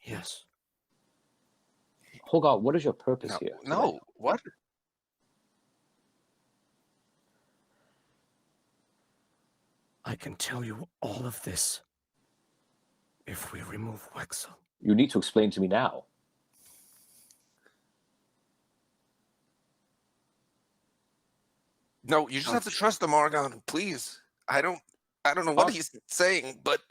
Yes. Hogar, what is your purpose here? No, what? I can tell you all of this if we remove Wexel. You need to explain to me now. No, you just have to trust him, Argon, please. I don't know what he's saying, but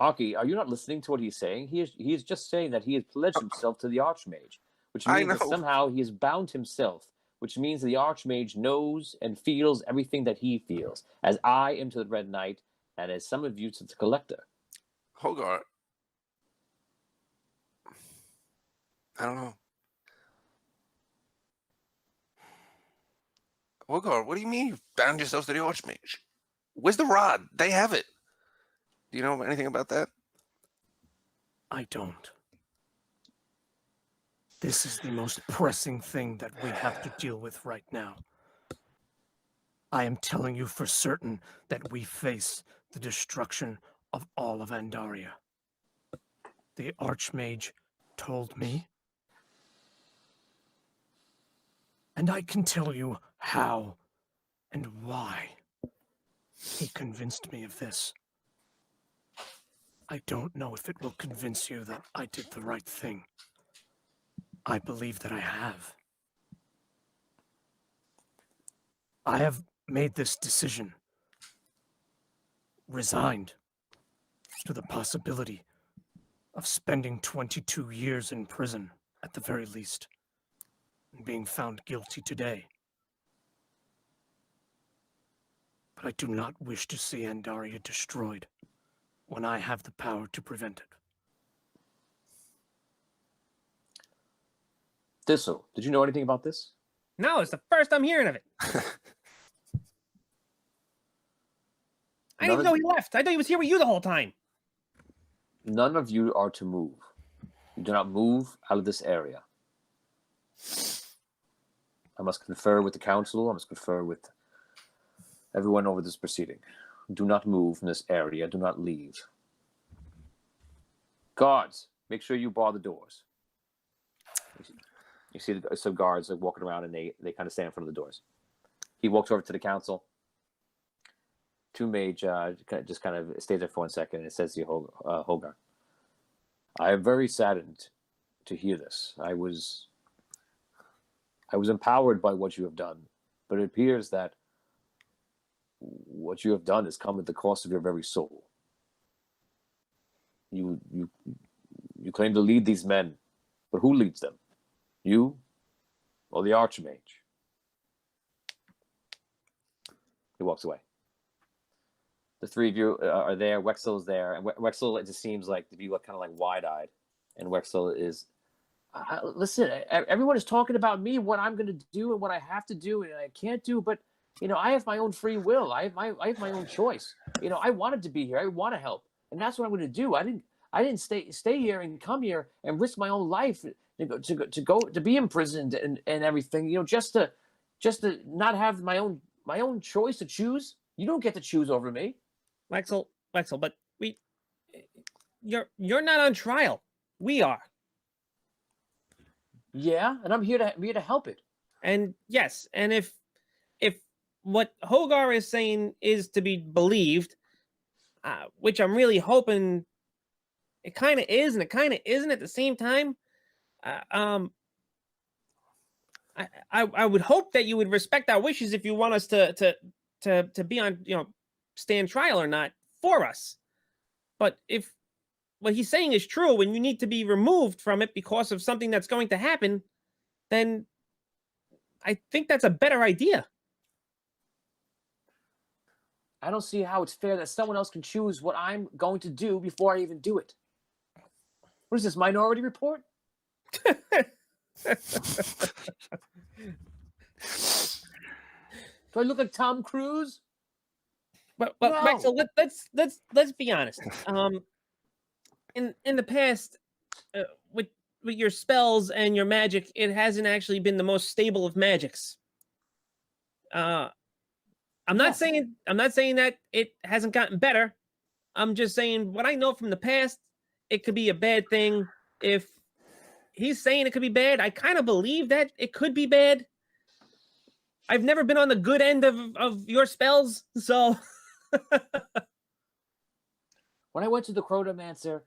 Arky, are you not listening to what he's saying? He is just saying that he has pledged himself to the Archmage, which means that somehow he has bound himself, which means the Archmage knows and feels everything that he feels, as I am to the Red Knight, and as some of you to the Collector. Hogar, I don't know. Hogar, what do you mean you bound yourselves to the Archmage? Where's the rod? They have it. Do you know anything about that? I don't. This is the most pressing thing that we have to deal with right now. I am telling you for certain that we face the destruction of all of Andaria. The Archmage told me, and I can tell you how and why he convinced me of this. I don't know if it will convince you that I did the right thing. I believe that I have. I have made this decision, resigned, to the possibility of spending 22 years in prison at the very least, and being found guilty today. But I do not wish to see Andaria destroyed when I have the power to prevent it. Thistle, did you know anything about this? No, it's the first I'm hearing of it. I didn't even know he left. I thought he was here with you the whole time. None of you are to move. You do not move out of this area. I must confer with the council. I must confer with everyone over this proceeding. Do not move from this area. Do not leave. Guards, make sure you bar the doors. You see some guards like walking around, and they kind of stand in front of the doors. He walks over to the council. Two mage just kind of stays there for 1 second, and it says to Hogar, I am very saddened to hear this. I was empowered by what you have done, but it appears that what you have done has come at the cost of your very soul. You claim to lead these men, but who leads them? You or the Archmage? He walks away. The three of you are there. Wexel is there, and Wexel, it just seems like to be kind of like wide-eyed. And Wexel is, listen. Everyone is talking about me, what I'm going to do, and what I have to do, and I can't do. But I have my own free will. I have my own choice. I wanted to be here. I want to help, and that's what I'm going to do. I didn't stay here and come here and risk my own life to be imprisoned and everything. Just to not have my own choice to choose. You don't get to choose over me. Wexel, but you're not on trial. We are. Yeah, and I'm here to help it. And yes, and if what Hogar is saying is to be believed, which I'm really hoping it kind of is, and it kind of isn't at the same time. I would hope that you would respect our wishes if you want us to be on, stand trial or not for us. But if what he's saying is true and you need to be removed from it because of something that's going to happen, then I think that's a better idea. I don't see how it's fair that someone else can choose what I'm going to do before I even do it. What is this, Minority Report? Do I look like Tom Cruise? But No. Wexel, let's be honest. In the past, with your spells and your magic, it hasn't actually been the most stable of magics. I'm not saying that it hasn't gotten better. I'm just saying what I know from the past, it could be a bad thing. If he's saying it could be bad, I kind of believe that it could be bad. I've never been on the good end of your spells, so. When I went to the Chronomancer,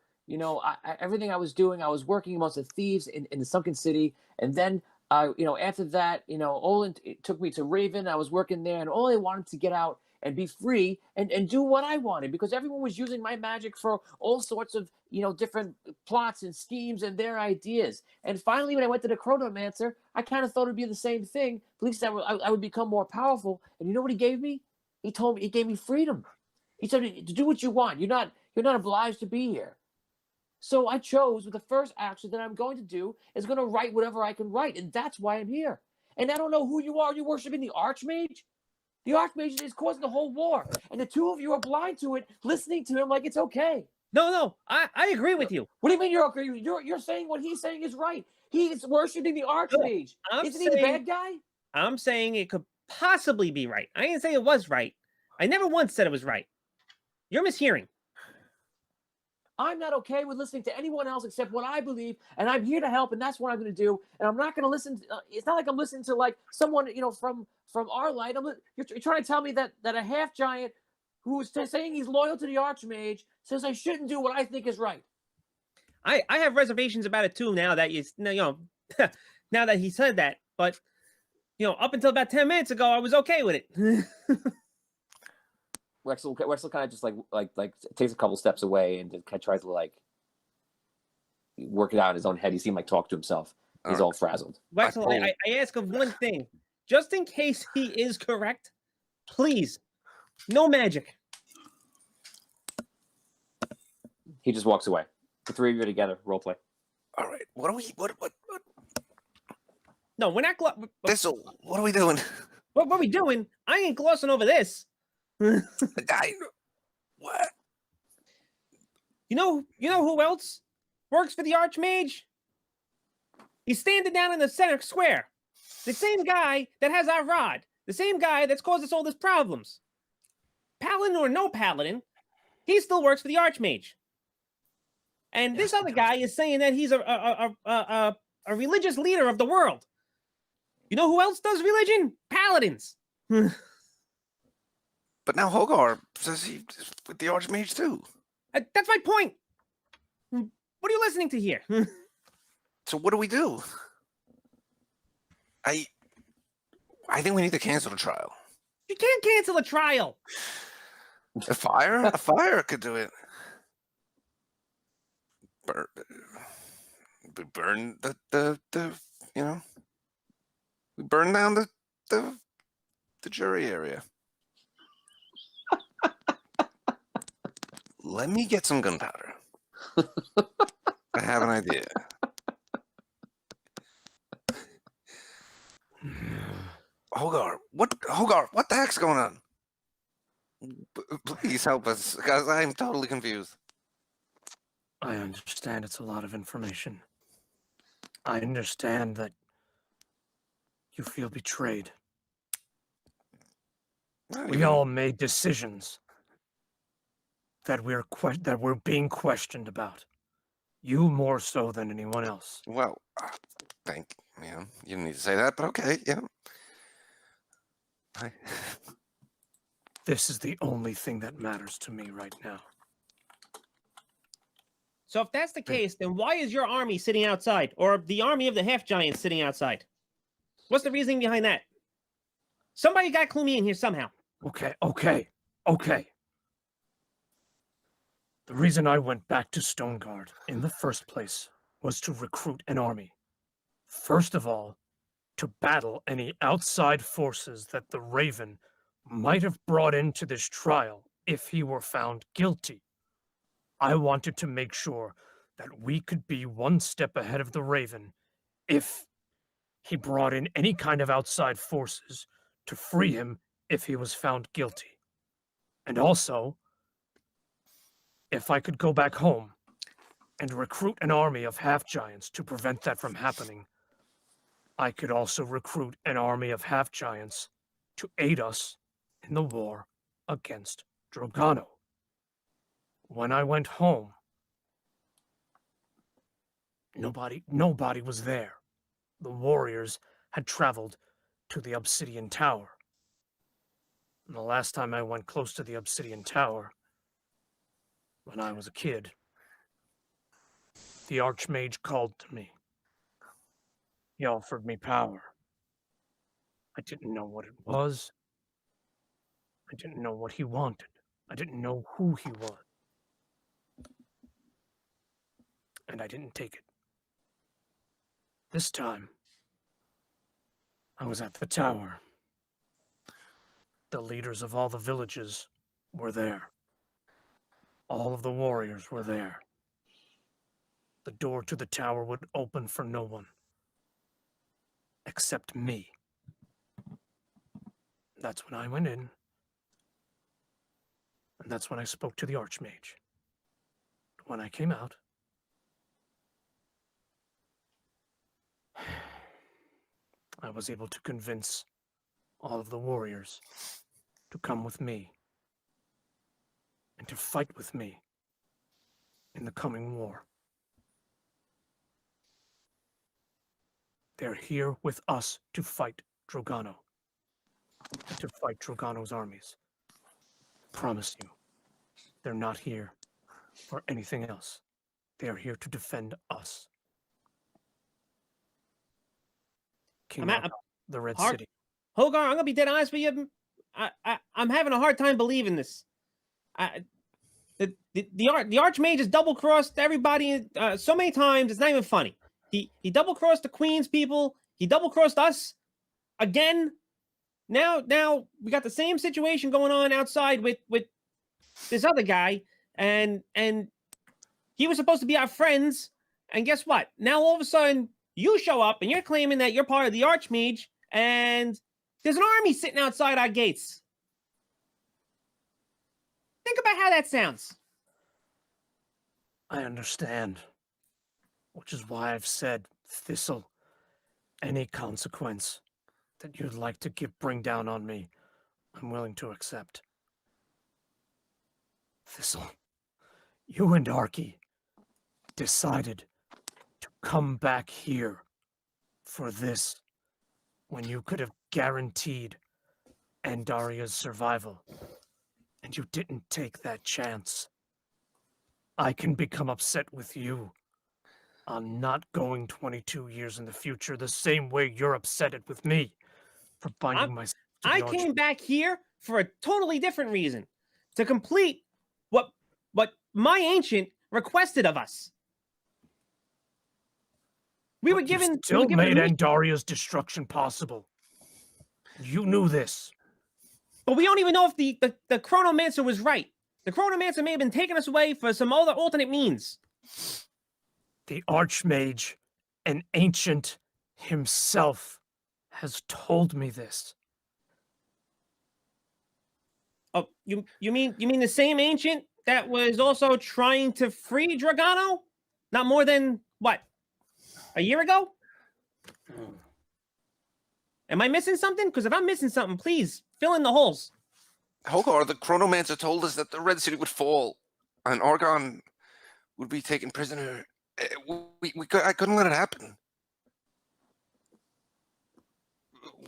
everything I was doing, I was working amongst the thieves in the Sunken City, and then, after that, Olin took me to Raven. I was working there, and all I wanted to get out and be free and do what I wanted, because everyone was using my magic for all sorts of, different plots and schemes and their ideas. And finally, when I went to the Chronomancer, I kind of thought it'd be the same thing. At least I would become more powerful. And you know what he gave me? He gave me freedom. He said to do what you want. You're not obliged to be here. So I chose with the first action that I'm going to do is going to write whatever I can write, and that's why I'm here. And I don't know who you are. You're worshiping the Archmage? The Archmage is causing the whole war, and the two of you are blind to it, listening to him like it's okay. No, I agree with you. What do you mean you're okay? You're saying what he's saying is right. He is worshiping the Archmage. Isn't he the bad guy? I'm saying it could possibly be right. I didn't say it was right. I never once said it was right. You're mishearing. I'm not okay with listening to anyone else except what I believe, and I'm here to help, and that's what I'm going to do. And I'm not going to listen. It's not like I'm listening to like someone from our light. You're trying to tell me that a half giant who's saying he's loyal to the Archmage says I shouldn't do what I think is right. I have reservations about it too now that now that he said that. But up until about 10 minutes ago, I was okay with it. Wexel kind of just like takes a couple steps away and just kind of tries to like work it out in his own head. He seemed like talk to himself. He's all frazzled. Wexel, I ask of one thing, just in case he is correct, please, no magic. He just walks away. The three of you are together. Role play. All right. What are we? What? No, we're not. Thistle. What are we doing? What are we doing? I ain't glossing over this. What? You know who else works for the Archmage? He's standing down in the center square. The same guy that has our rod. The same guy that's caused us all these problems. Paladin or no paladin, he still works for the Archmage. And this other guy is saying that he's a religious leader of the world. You know who else does religion? Paladins. But now Hogar says he's with the Archmage too. That's my point. What are you listening to here? So what do we do? I think we need to cancel the trial. You can't cancel a trial. A fire could do it. Burn the you know. We burn down the jury area. Let me get some gunpowder. I have an idea. Hogar, what the heck's going on? Please help us, because I'm totally confused. I understand it's a lot of information. I understand that you feel betrayed. We all made decisions that we're being questioned about. You more so than anyone else. Well, you didn't need to say that, but okay, yeah. This is the only thing that matters to me right now. So if that's the case, then why is your army sitting outside? Or the army of the half-giants sitting outside? What's the reasoning behind that? Somebody got to clue me in here somehow. Okay. The reason I went back to Stoneguard in the first place was to recruit an army. First of all, to battle any outside forces that the Raven might have brought into this trial if he were found guilty. I wanted to make sure that we could be one step ahead of the Raven if he brought in any kind of outside forces to free him if he was found guilty. And also, if I could go back home and recruit an army of half-giants to prevent that from happening, I could also recruit an army of half-giants to aid us in the war against Drogano. When I went home, nobody was there. The warriors had traveled to the Obsidian Tower. And the last time I went close to the Obsidian Tower, when I was a kid, the Archmage called to me. He offered me power. I didn't know what it was. I didn't know what he wanted. I didn't know who he was. And I didn't take it. This time, I was at the tower. The leaders of all the villages were there. All of the warriors were there. The door to the tower would open for no one. Except me. That's when I went in. And that's when I spoke to the Archmage. When I came out, I was able to convince all of the warriors to come with me and to fight with me in the coming war. They're here with us to fight Drogano, to fight Drogano's armies. I promise you, they're not here for anything else. They are here to defend us. King Arthur, the Red City. Hogar, I'm gonna be dead honest with you. I'm having a hard time believing this. The Archmage has double crossed everybody so many times. It's not even funny. He double crossed the Queen's people. He double crossed us again. Now we got the same situation going on outside with this other guy, and he was supposed to be our friends. And guess what? Now all of a sudden you show up and you're claiming that you're part of the Archmage, and there's an army sitting outside our gates. Think about how that sounds. I understand. Which is why I've said, Thistle, any consequence that you'd like to bring down on me, I'm willing to accept. Thistle, you and Arky decided to come back here for this when you could have guaranteed Andaria's survival, and you didn't take that chance. I can become upset with you. I'm not going 22 years in the future the same way you're upset with me for binding myself to the I came back here for a totally different reason, to complete what my ancient requested of us. We were given. Still made Andaria's destruction possible. You knew this. But we don't even know if the Chronomancer was right. The Chronomancer may have been taking us away for some other alternate means. The Archmage, an ancient himself, has told me this. Oh, you mean the same ancient that was also trying to free Dragano? Not more than what? A year ago? Am I missing something? Because if I'm missing something, please fill in the holes. Hogar, the Chronomancer told us that the Red City would fall and Argon would be taken prisoner. I couldn't let it happen.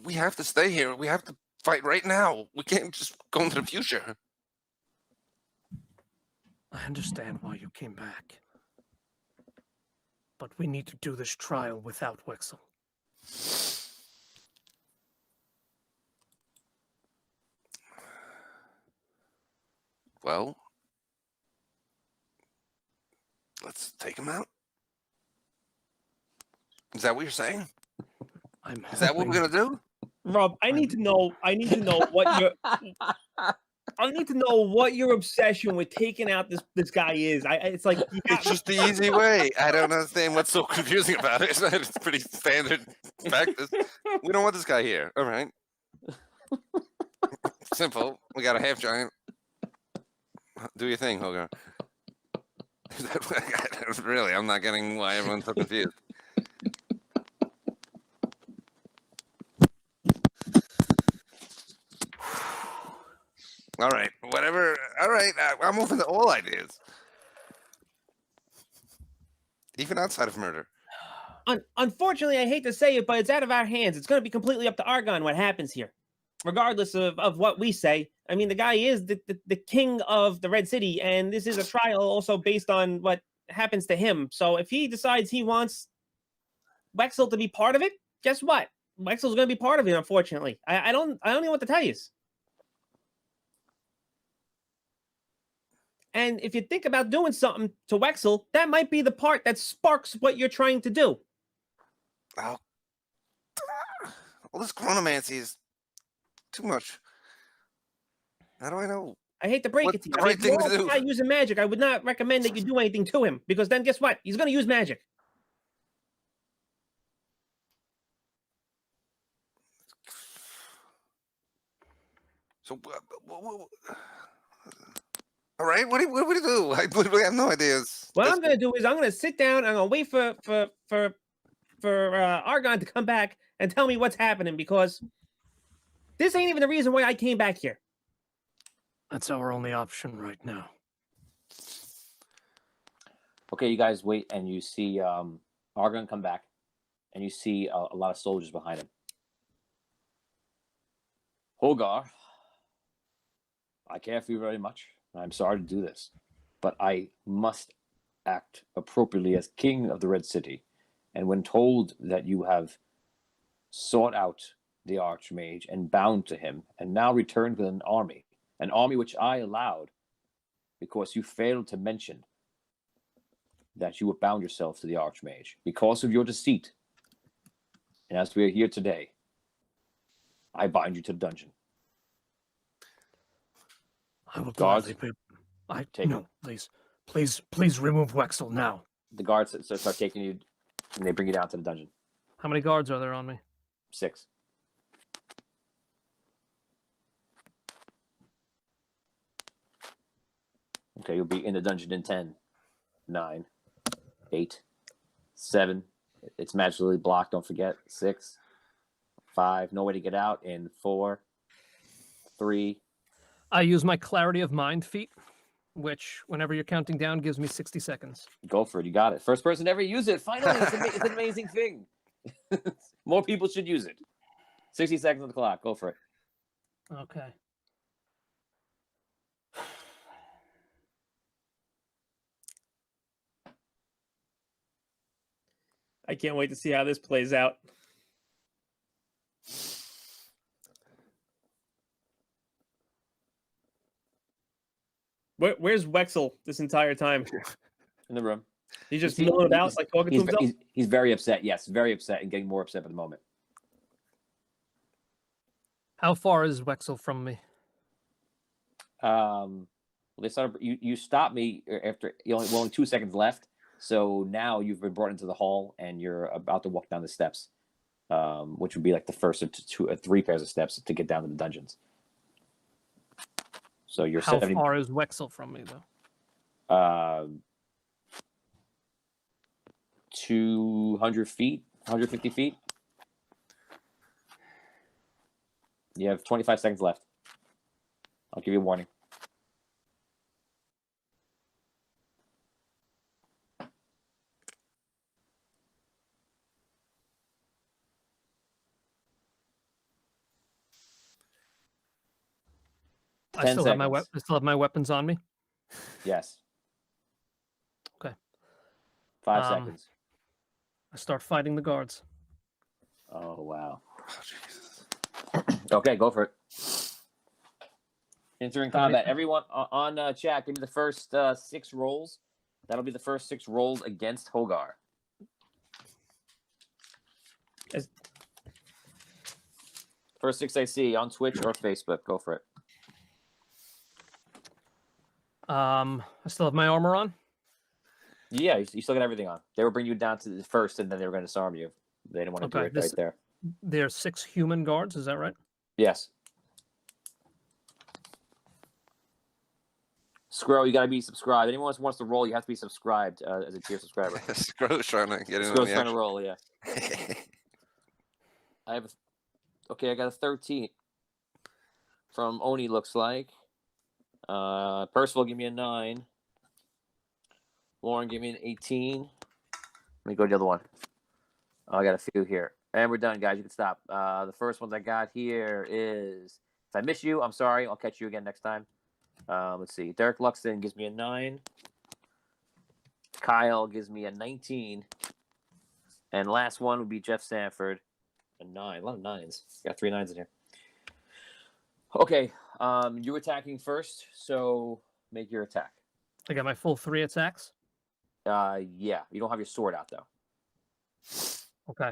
We have to stay here. We have to fight right now. We can't just go into the future. I understand why you came back. But we need to do this trial without Wexel. Well, let's take him out. Is that what you're saying? Is that what we're gonna do? Rob, I need to know what your your obsession with taking out this guy is. It's like It's just the easy way. I don't understand what's so confusing about it. It's pretty standard practice. We don't want this guy here. All right. Simple. We got a half giant. Do your thing, Hogar. Really, I'm not getting why everyone's so confused. All right, whatever. All right, I'm open to all ideas, even outside of murder. Unfortunately, I hate to say it, but it's out of our hands. It's going to be completely up to Argon what happens here, regardless of what we say. I mean, the guy is the king of the Red City, and this is a trial also based on what happens to him. So if he decides he wants Wexel to be part of it, guess what? Wexel's going to be part of it, unfortunately. I don't know what to tell you. And if you think about doing something to Wexel, that might be the part that sparks what you're trying to do. Oh. Well, this chronomancy is too much. How do I know? I hate to break What's it to you. the right thing to do? If using magic, I would not recommend that you do anything to him, because then guess what? He's going to use magic. So, all right, what do we do? I literally have no ideas. What I'm going to do is I'm going to sit down and I'm going to wait for Argon to come back and tell me what's happening, because this ain't even the reason why I came back here. That's our only option right now. Okay, you guys wait, and you see Argon come back, and you see a lot of soldiers behind him. Hogar, I care for you very much. I'm sorry to do this, but I must act appropriately as king of the Red City. And when told that you have sought out the Archmage and bound to him, and now returned with an army which I allowed because you failed to mention that you have bound yourself to the Archmage because of your deceit. And as we are here today, I bind you to the dungeon. I will Guards, gladly be. take No, him. please remove Wexel now. The guards start taking you, and they bring you down to the dungeon. How many guards are there on me? 6. Okay, you'll be in the dungeon in 10, 9, 8, 7. It's magically blocked, don't forget. 6, 5, no way to get out. In 4, 3. I use my Clarity of Mind feat, which, whenever you're counting down, gives me 60 seconds. Go for it. You got it. First person to ever use it. Finally, it's an amazing thing. More people should use it. 60 seconds on the clock. Go for it. Okay. I can't wait to see how this plays out. Where's Wexel this entire time? In the room. He's just He's- milling about, he's- like talking to himself. He's very upset. Yes, very upset and getting more upset at the moment. How far is Wexel from me? They started. You stopped me after only 2 seconds left. So now you've been brought into the hall and you're about to walk down the steps, which would be like the first of 3 pairs of steps to get down to the dungeons. So you're How 70. far is Wexel from me, though? 200 feet, 150 feet. You have 25 seconds left. I'll give you a warning. I 10 still have my seconds. I still have my weapons on me. Yes. Okay. 5 seconds. I start fighting the guards. Oh, wow. Oh, Jesus. Okay, go for it. Entering How many- combat. Everyone on chat, give me the first 6 rolls. That'll be the first 6 rolls against Hogar. As- First 6 I see on Twitch or Facebook. Go for it. I still have my armor on. Yeah, you still got everything on. They will bring you down to the first, and then they were going to disarm you. They didn't want to do Okay, it this- right there. There are 6 human guards. Is that right? Yes. Scroll, you got to be subscribed. Anyone who wants to roll, you have to be subscribed as a tier subscriber. Scrow's trying to get in on Scroll's the trying to action. roll, yeah. I have I got a 13 from Oni, looks like. Percival, give me a 9. Lauren, give me an 18. Let me go to the other one. Oh, I got a few here. And we're done, guys. You can stop. The first ones I got here is, if I miss you, I'm sorry. I'll catch you again next time. Let's see. Derek Luxton gives me a 9. Kyle gives me a 19. And last one would be Jeff Sanford. A 9. A lot of 9s. Got 3 9s in here. Okay. You're attacking first, so make your attack. I got my full 3 attacks. Yeah. You don't have your sword out, though. Okay.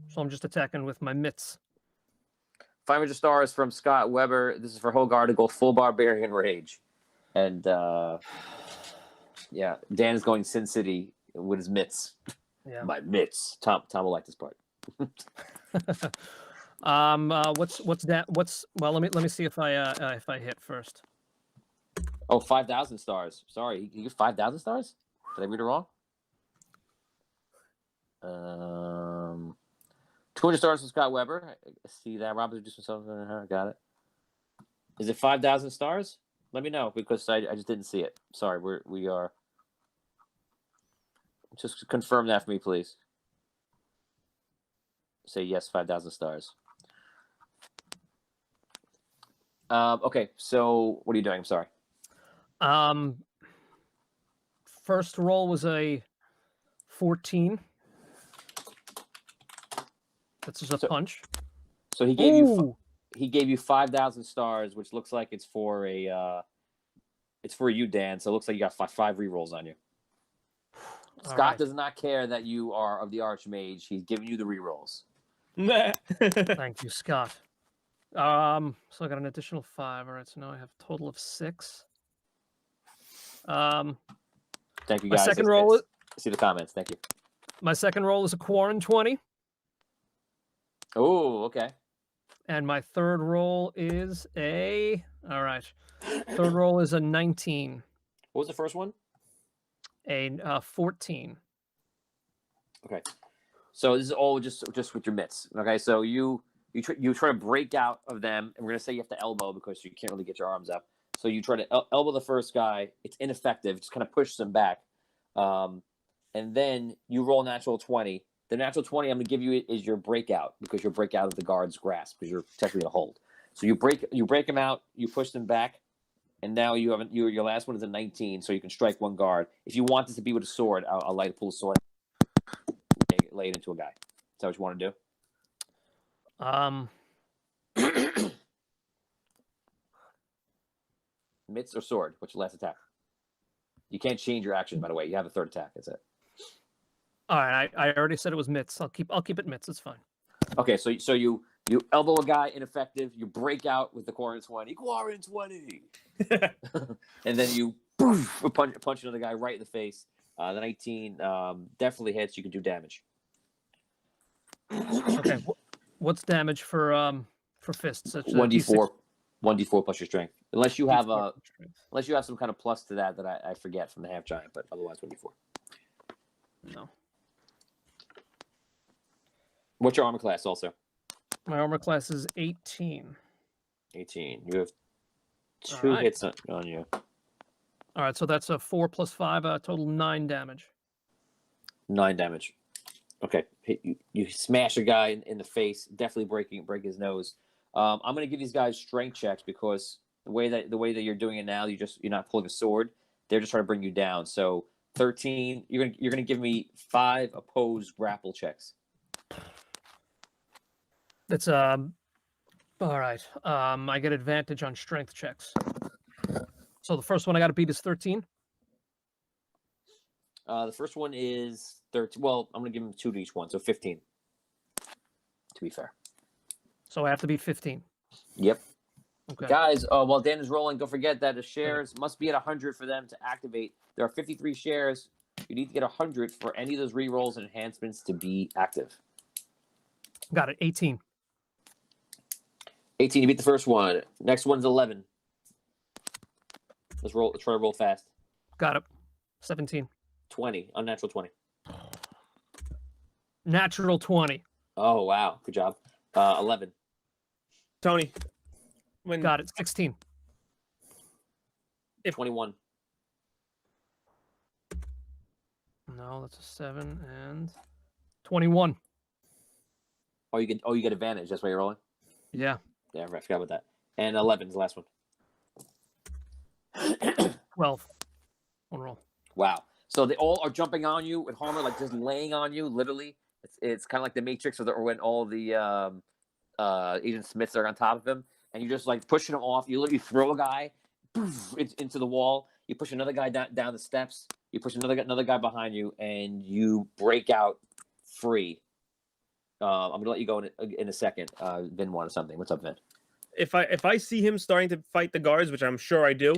So I'm just attacking with my mitts. 500 stars from Scott Weber. This is for Hogar to go full barbarian rage. And, yeah, Dan is going Sin City with his mitts. Yeah. My mitts. Tom will like this part. What's that? Well, let me see if I hit first. Oh, 5,000 stars. Sorry, you get 5,000 stars? Did I read it wrong? 200 stars from Scott Weber. I see that. Robert just himself. Got it. Is it 5,000 stars? Let me know because I just didn't see it. Sorry, we are. Just confirm that for me, please. Say yes, 5,000 stars. Okay, so what are you doing? I'm sorry. First roll was a 14. That's just a punch. So he gave you Ooh. he gave you 5,000 stars, which looks like it's for a It's for you, Dan. So it looks like you got five rerolls on you. All Scott right. does not care that you are of the Archmage. He's giving you the rerolls. Thank you, Scott. So I got an additional 5. All right, so now I have a total of 6. Thank you, My guys. second roll. See the comments. Thank you. My second roll is a Quarren 20, Oh, okay. and my third roll is a. All right, third roll is a 19, What was the first one? a 14. Okay. So this is all just with your mitts. Okay. So you try to break out of them, and we're gonna say you have to elbow because you can't really get your arms up. So you try to elbow the first guy. It's ineffective. Just kind of push them back, and then you roll a natural 20. The natural 20 I'm gonna give you is your breakout because you're break out of the guard's grasp because you're technically a hold. So you break them out. You push them back, and now you have your last one is a 19. So you can strike one guard. If you want this to be with a sword, I'll light a pull a sword. Lay it into a guy. Is that what you want to do? Mitts or sword? What's your last attack? You can't change your action, by the way. You have a third attack. That's it. All right, I already said it was mitts. I'll keep it mitts. It's fine. Okay, so you elbow a guy, ineffective. You break out with the Quarren 20. Quarren 20. And then you punch another guy right in the face. The 19 definitely hits. You can do damage. Okay, what's damage for fists? 1d4. 1d4 plus your strength. Unless you have D4 unless you have some kind of plus to that I forget from the half giant, but otherwise 1d4. No. What's your armor class also? My armor class is 18. 18. You have All 2 right. hits on you. All right, so that's a 4 plus 5, total 9 damage. 9 damage. Okay. You smash a guy in the face, definitely break his nose. I'm gonna give these guys strength checks because the way that you're doing it now, you're not pulling a sword. They're just trying to bring you down. So 13. You're gonna give me 5 opposed grapple checks. That's all right. I get advantage on strength checks. So the first one I got to beat is 13. The first one is 13. Well, I'm gonna give him 2 to each one, so 15. To be fair. So I have to beat 15. Yep. Okay. Guys, while Dan is rolling, don't forget that the shares must be at 100 for them to activate. There are 53 shares. You need to get 100 for any of those rerolls and enhancements to be active. Got it. 18. 18, you beat the first one. Next one's 11. Let's try to roll fast. Got it. 17. 20, unnatural 20. Natural 20. Oh, wow. Good job. 11. Tony, Got it. 16. 21. No, that's a 7 and 21. Oh, you get advantage. That's why you're rolling? Yeah. Yeah, I forgot about that. And 11 is the last one. 12. One roll. Wow. So they all are jumping on you with Homer, like just laying on you, literally. It's kind of like the Matrix or when all the Agent Smiths are on top of him, and you're just like pushing him off. You literally throw a guy into the wall. You push another guy down the steps. You push another guy behind you, and you break out free. I'm gonna let you go in a second. Vin wanted something. What's up, Vin? if I see him starting to fight the guards, which I'm sure I do.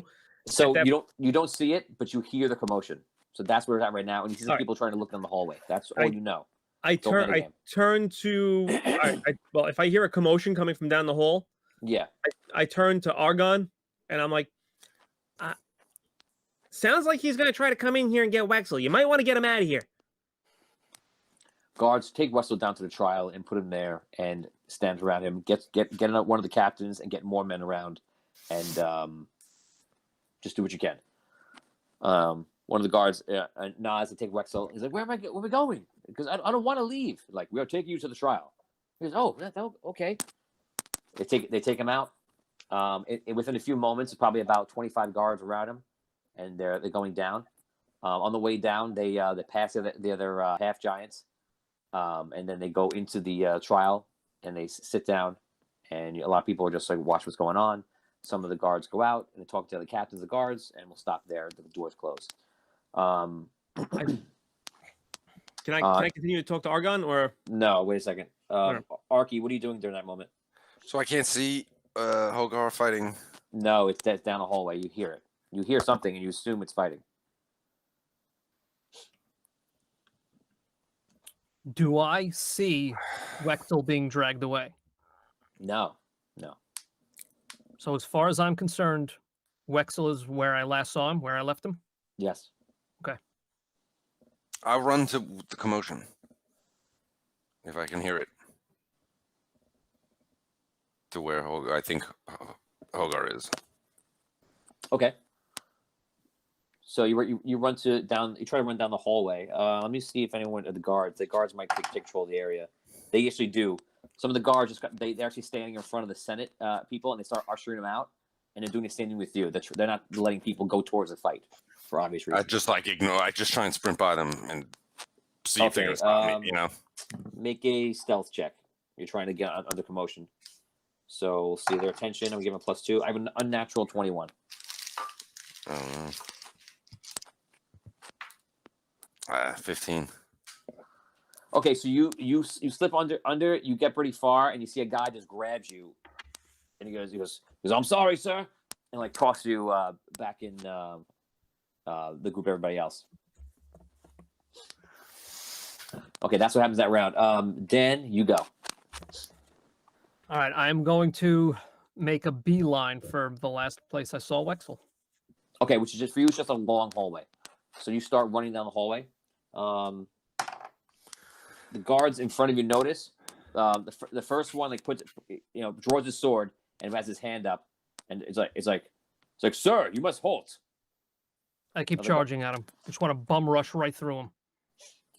So you don't see it, but you hear the commotion. So that's where we're at right now, and you see some All people trying to look in the hallway. That's all you know. I Don't turn to well, if I hear a commotion coming from down the hall, Yeah. I turn to Argon, and I'm like, sounds like he's gonna try to come in here and get Wexel. You might want to get him out of here. Guards, take Wessel down to the trial and put him there and stand around him. Get one of the captains and get more men around, and just do what you can. One of the guards nods to take Wexel. He's like, "Where are we going? Because I don't want to leave. Like, we are taking you to the trial." He goes, "Oh, okay." They take him out. Within a few moments, it's probably about 25 guards around him, and they're going down. On the way down, they pass the other half giants, and then they go into the trial and they sit down, and a lot of people are just like watch what's going on. some of the guards go out and talk to the captains of the guards, and we'll stop there. The doors close. Can I continue to talk to Argon or? No, wait a second. Sure. Arky, what are you doing during that moment? So I can't see Hogar fighting. No, it's down a hallway. You hear it. You hear something, and you assume it's fighting. Do I see Wexel being dragged away? No. So as far as I'm concerned, Wexel is where I last saw him, where I left him. Yes. I'll run to the commotion if I can hear it. To where I think Hogar is. Okay. So you run down. You try to run down the hallway. Let me see if anyone of the guards might take control of the area. They actually do. Some of the guards they're actually standing in front of the Senate people, and they start ushering them out, and they're doing the standing with you. They're not letting people go towards the fight for obvious reasons. I just ignore. I just try and sprint by them and see if they're gonna stop me. Make a stealth check. You're trying to get under commotion. So we'll see their attention. I'm giving +2. I have an unnatural 21. 15. Okay, so you slip under. You get pretty far, and you see a guy just grabs you, and he goes, "I'm sorry, sir," and like tosses you back in the group of everybody else. Okay, that's what happens that round. Dan, you go. All right, I'm going to make a beeline for the last place I saw Wexel. Okay, which is just for you. It's just a long hallway. So you start running down the hallway. The guards in front of you notice the first one draws his sword and has his hand up, and it's like, sir, you must halt. I keep charging at him. Just want to bum rush right through him.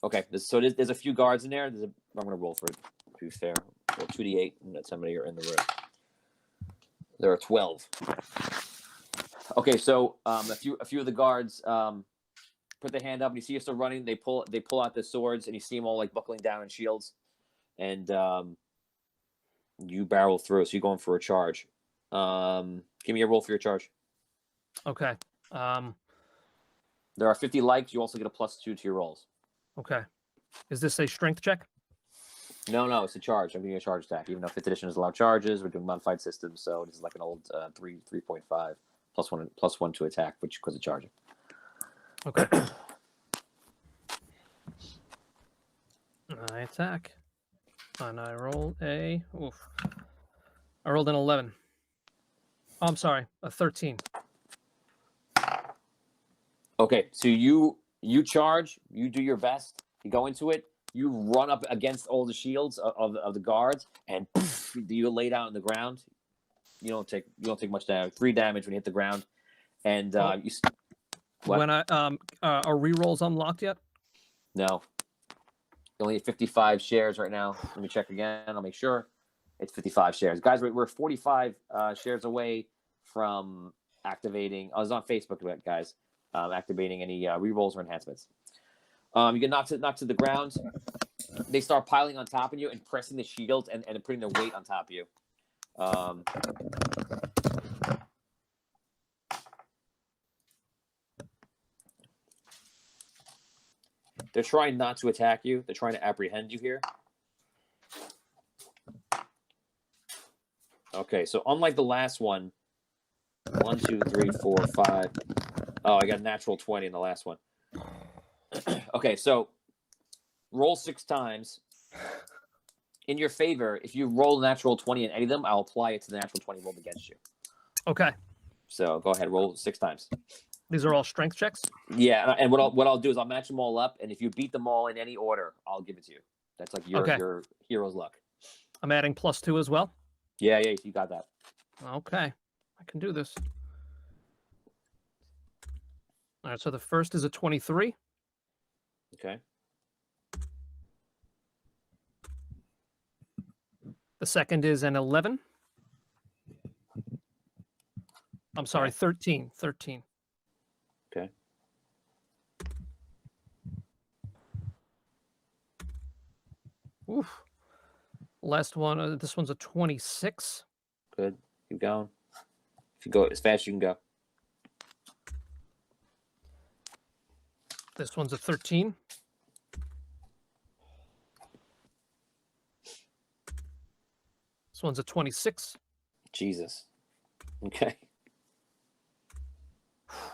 Okay, so there's a few guards in there. I'm going to roll for it, to be fair. Roll 2d8, and that's how many are in the room. There are 12. Okay, so a few of the guards put their hand up, and you see you still running. They pull out the swords, and you see them all like buckling down in shields, and you barrel through. So you're going for a charge. Give me a roll for your charge. Okay. There are 50 likes. You also get a +2 to your rolls. Okay. Is this a strength check? No, it's a charge. I'm giving you a charge attack. Even though 5th edition doesn't allow charges, we're doing modified systems, so this is like an old 3.5 +1 to attack, which because of charging. Okay. I attack, and I roll I rolled an 11. Oh, I'm sorry, a 13. Okay, so you charge. You do your best. You go into it. You run up against all the shields of the guards, and you lay down on the ground. You don't take much damage. 3 damage when you hit the ground, and you. What? When are rerolls unlocked yet? No. You only have 55 shares right now. Let me check again. I'll make sure. It's 55 shares. Guys, we're 45 shares away from activating. I was on Facebook, guys. Activating any rerolls or enhancements. You get knocked to the ground. They start piling on top of you and pressing the shields and putting their weight on top of you. They're trying not to attack you. They're trying to apprehend you here. Okay, so unlike the last one, 1, 2, 3, 4, 5. Oh, I got a natural 20 in the last one. Okay, so roll 6 times. In your favor, if you roll a natural 20 in any of them, I'll apply it to the natural 20 rolled against you. Okay. So go ahead, roll 6 times. These are all strength checks? Yeah, and what I'll do is I'll match them all up, and if you beat them all in any order, I'll give it to you. That's like your hero's luck. I'm adding +2 as well? Yeah, you got that. Okay. I can do this. All right, so the first is a 23. Okay. The second is an 11. I'm sorry, 13. Okay. Oof. Last one, this one's a 26. Good. Keep going. If you go as fast as you can go. This one's a 13. This one's a 26. Jesus. Okay.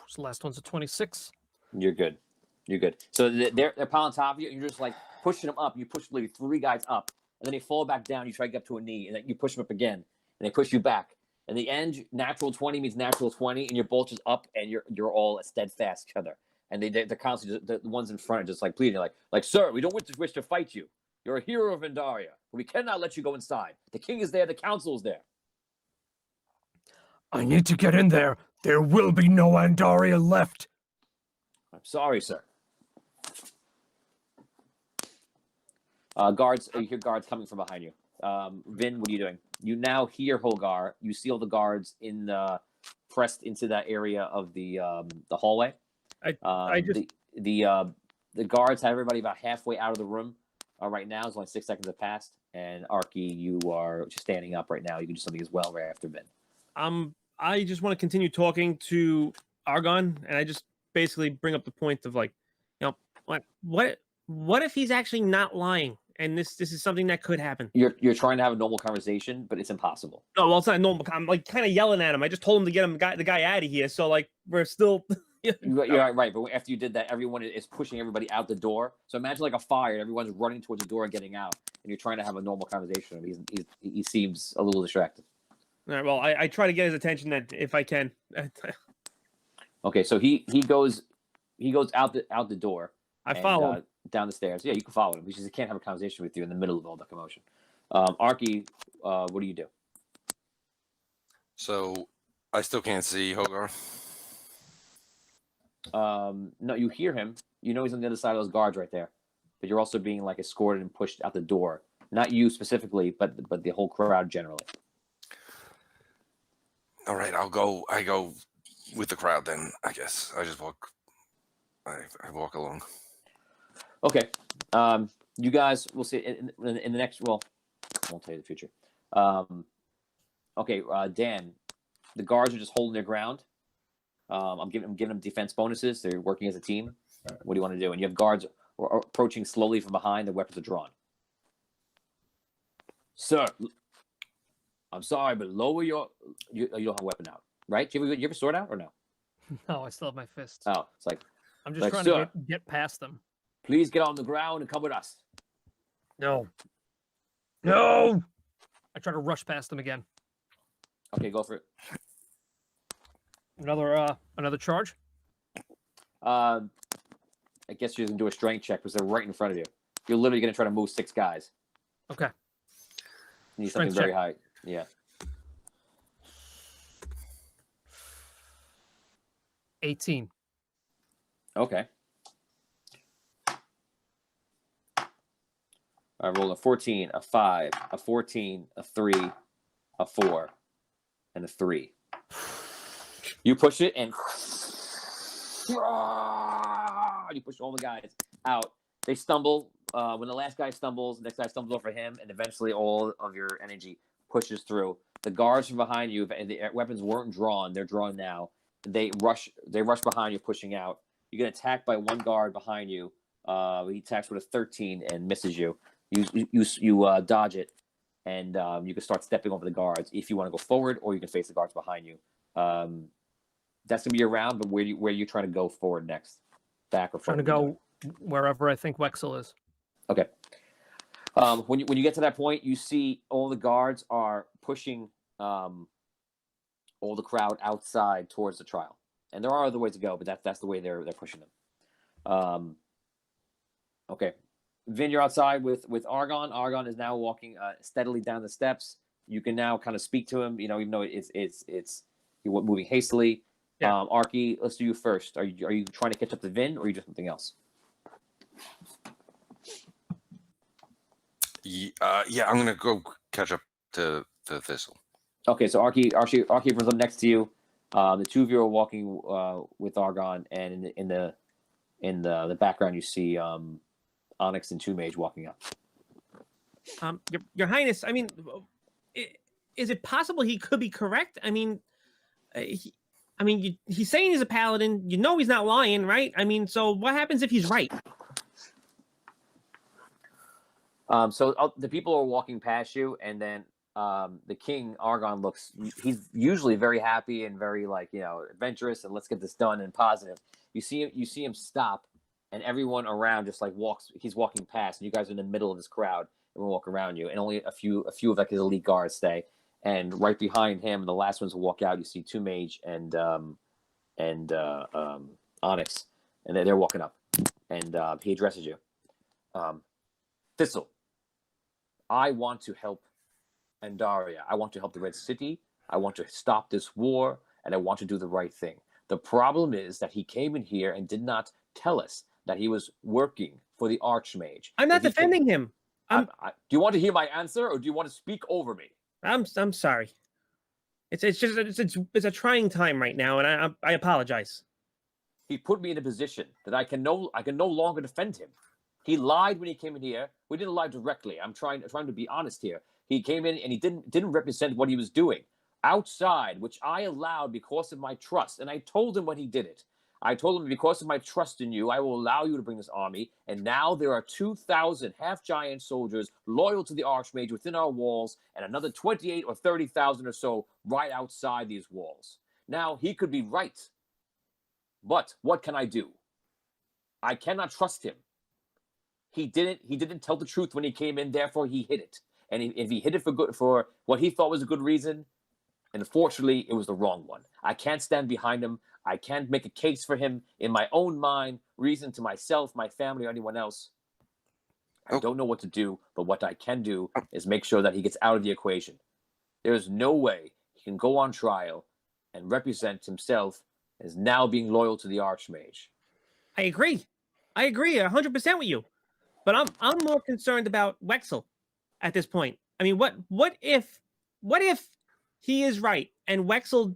This last one's a 26. You're good. You're good. So they're piling on top of you, and you're just like pushing them up. You push maybe 3 guys up, and then they fall back down. You try to get up to a knee, and then you push them up again, and they push you back. In the end, natural 20 means natural 20, and you're both just up, and you're all steadfast each other. And they're constantly just, the ones in front are just like pleading, like, sir, we don't wish to fight you. You're a hero of Vendaria, but we cannot let you go inside. The king is there. The council is there. I need to get in there. There will be no Andaria left. I'm sorry, sir. Guards, you hear guards coming from behind you. Vin, what are you doing? You now hear Holgar. You see all the guards pressed into that area of the hallway. The guards have everybody about halfway out of the room right now. It's only 6 seconds have passed, and Arky, you are just standing up right now. You can do something as well right after Vin. I just want to continue talking to Argon, and I just basically bring up the point of like, you know, what if he's actually not lying, and this is something that could happen. You're trying to have a normal conversation, but it's impossible. No, well, it's not normal. I'm like kind of yelling at him. I just told him to get the guy out of here. So like we're still. You're right, but after you did that, everyone is pushing everybody out the door. So imagine like a fire, everyone's running towards the door and getting out, and you're trying to have a normal conversation. He seems a little distracted. All right, well, I try to get his attention then if I can. Okay, so he goes out the door. I follow him. Down the stairs. Yeah, you can follow him because he can't have a conversation with you in the middle of all the commotion. Arky, what do you do? So I still can't see Hogar. No, you hear him. You know he's on the other side of those guards right there, but you're also being like escorted and pushed out the door. Not you specifically, but the whole crowd generally. All right, I go with the crowd then. I guess I just walk. I walk along. Okay. You guys will see in the next. Well, I won't tell you the future. Okay, Dan. The guards are just holding their ground. I'm giving them defense bonuses. They're working as a team. What do you want to do? And you have guards approaching slowly from behind. The weapons are drawn. Sir, I'm sorry, but lower you don't have a weapon out, right? Do you have a sword out or no? No, I still have my fists. Oh, it's like I'm just like, trying sir, to get past them. please get on the ground and come with us. No. No. I try to rush past them again. Okay, go for it. Another charge. I guess you're gonna do a strength check because they're right in front of you. You're literally gonna try to move 6 guys. Okay. You need something Strength very check. high. Yeah. 18. Okay. I rolled a 14, a 5, a 14, a 3, a 4, and a 3. You push it and you push all the guys out. They stumble. When the last guy stumbles, the next guy stumbles over him, and eventually all of your energy pushes through. The guards from behind you, and the weapons weren't drawn. They're drawn now. They rush behind you, pushing out. You get attacked by one guard behind you. He attacks with a 13 and misses you. You dodge it, and you can start stepping over the guards if you want to go forward, or you can face the guards behind you. That's gonna be your round. But where you trying to go forward next? Back or forward? Trying to go wherever I think Wexel is. Okay. When you get to that point, you see all the guards are pushing all the crowd outside towards the trial, and there are other ways to go, but that's the way they're pushing them. Okay, Vin, you're outside with Argon. Argon is now walking steadily down the steps. You can now kind of speak to him, even though it's you're moving hastily. Yeah. Arky, let's do you first. Are you trying to catch up to Vin, or are you doing something else? Yeah, I'm gonna go catch up to Thistle. Okay, so Arky runs up next to you. The two of you are walking with Argon, and in the background you see Onyx and Two Mage walking up. Your Highness, I mean, is it possible he could be correct? I mean, I mean, he's saying he's a paladin. You know he's not lying, right? I mean, so what happens if he's right? So the people are walking past you, and then the king Argon looks. He's usually very happy and very adventurous, and let's get this done and positive. You see him stop, and everyone around just walks. He's walking past, and you guys are in the middle of this crowd. Everyone walk around you, and only a few of his elite guards stay. And right behind him, the last ones to walk out, you see two mage and Onyx, and they're walking up, and he addresses you, Thistle. I want to help Andaria. I want to help the Red City. I want to stop this war, and I want to do the right thing. The problem is that he came in here and did not tell us that he was working for the Archmage. I'm not defending him. Do you want to hear my answer, or do you want to speak over me? I'm sorry. It's a trying time right now, and I apologize. He put me in a position that I can no longer defend him. He lied when he came in here. We didn't lie directly. I'm trying to be honest here. He came in and he didn't represent what he was doing outside, which I allowed because of my trust. And I told him when he did it. I told him, because of my trust in you, I will allow you to bring this army. And now there are 2,000 half-giant soldiers loyal to the Archmage within our walls, and another 28 or 30,000 or so right outside these walls. Now, he could be right. But what can I do? I cannot trust him. He didn't tell the truth when he came in, therefore he hid it. And if he hid it for what he thought was a good reason, and unfortunately, it was the wrong one. I can't stand behind him. I can't make a case for him in my own mind, reason to myself, my family, or anyone else. I don't know what to do, but what I can do is make sure that he gets out of the equation. There is no way he can go on trial and represent himself as now being loyal to the Archmage. I agree 100% with you. But I'm more concerned about Wexel at this point. I mean, what if he is right and Wexel's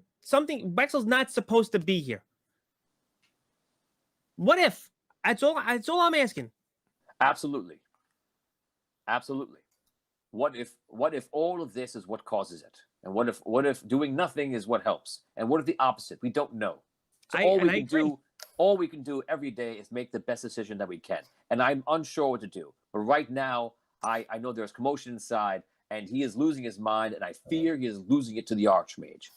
not supposed to be here? What if? That's all I'm asking. Absolutely. What if all of this is what causes it? And what if doing nothing is what helps? And what if the opposite? We don't know. So all we can do every day is make the best decision that we can. And I'm unsure what to do. But right now, I know there's commotion inside, and he is losing his mind, and I fear he is losing it to the Archmage.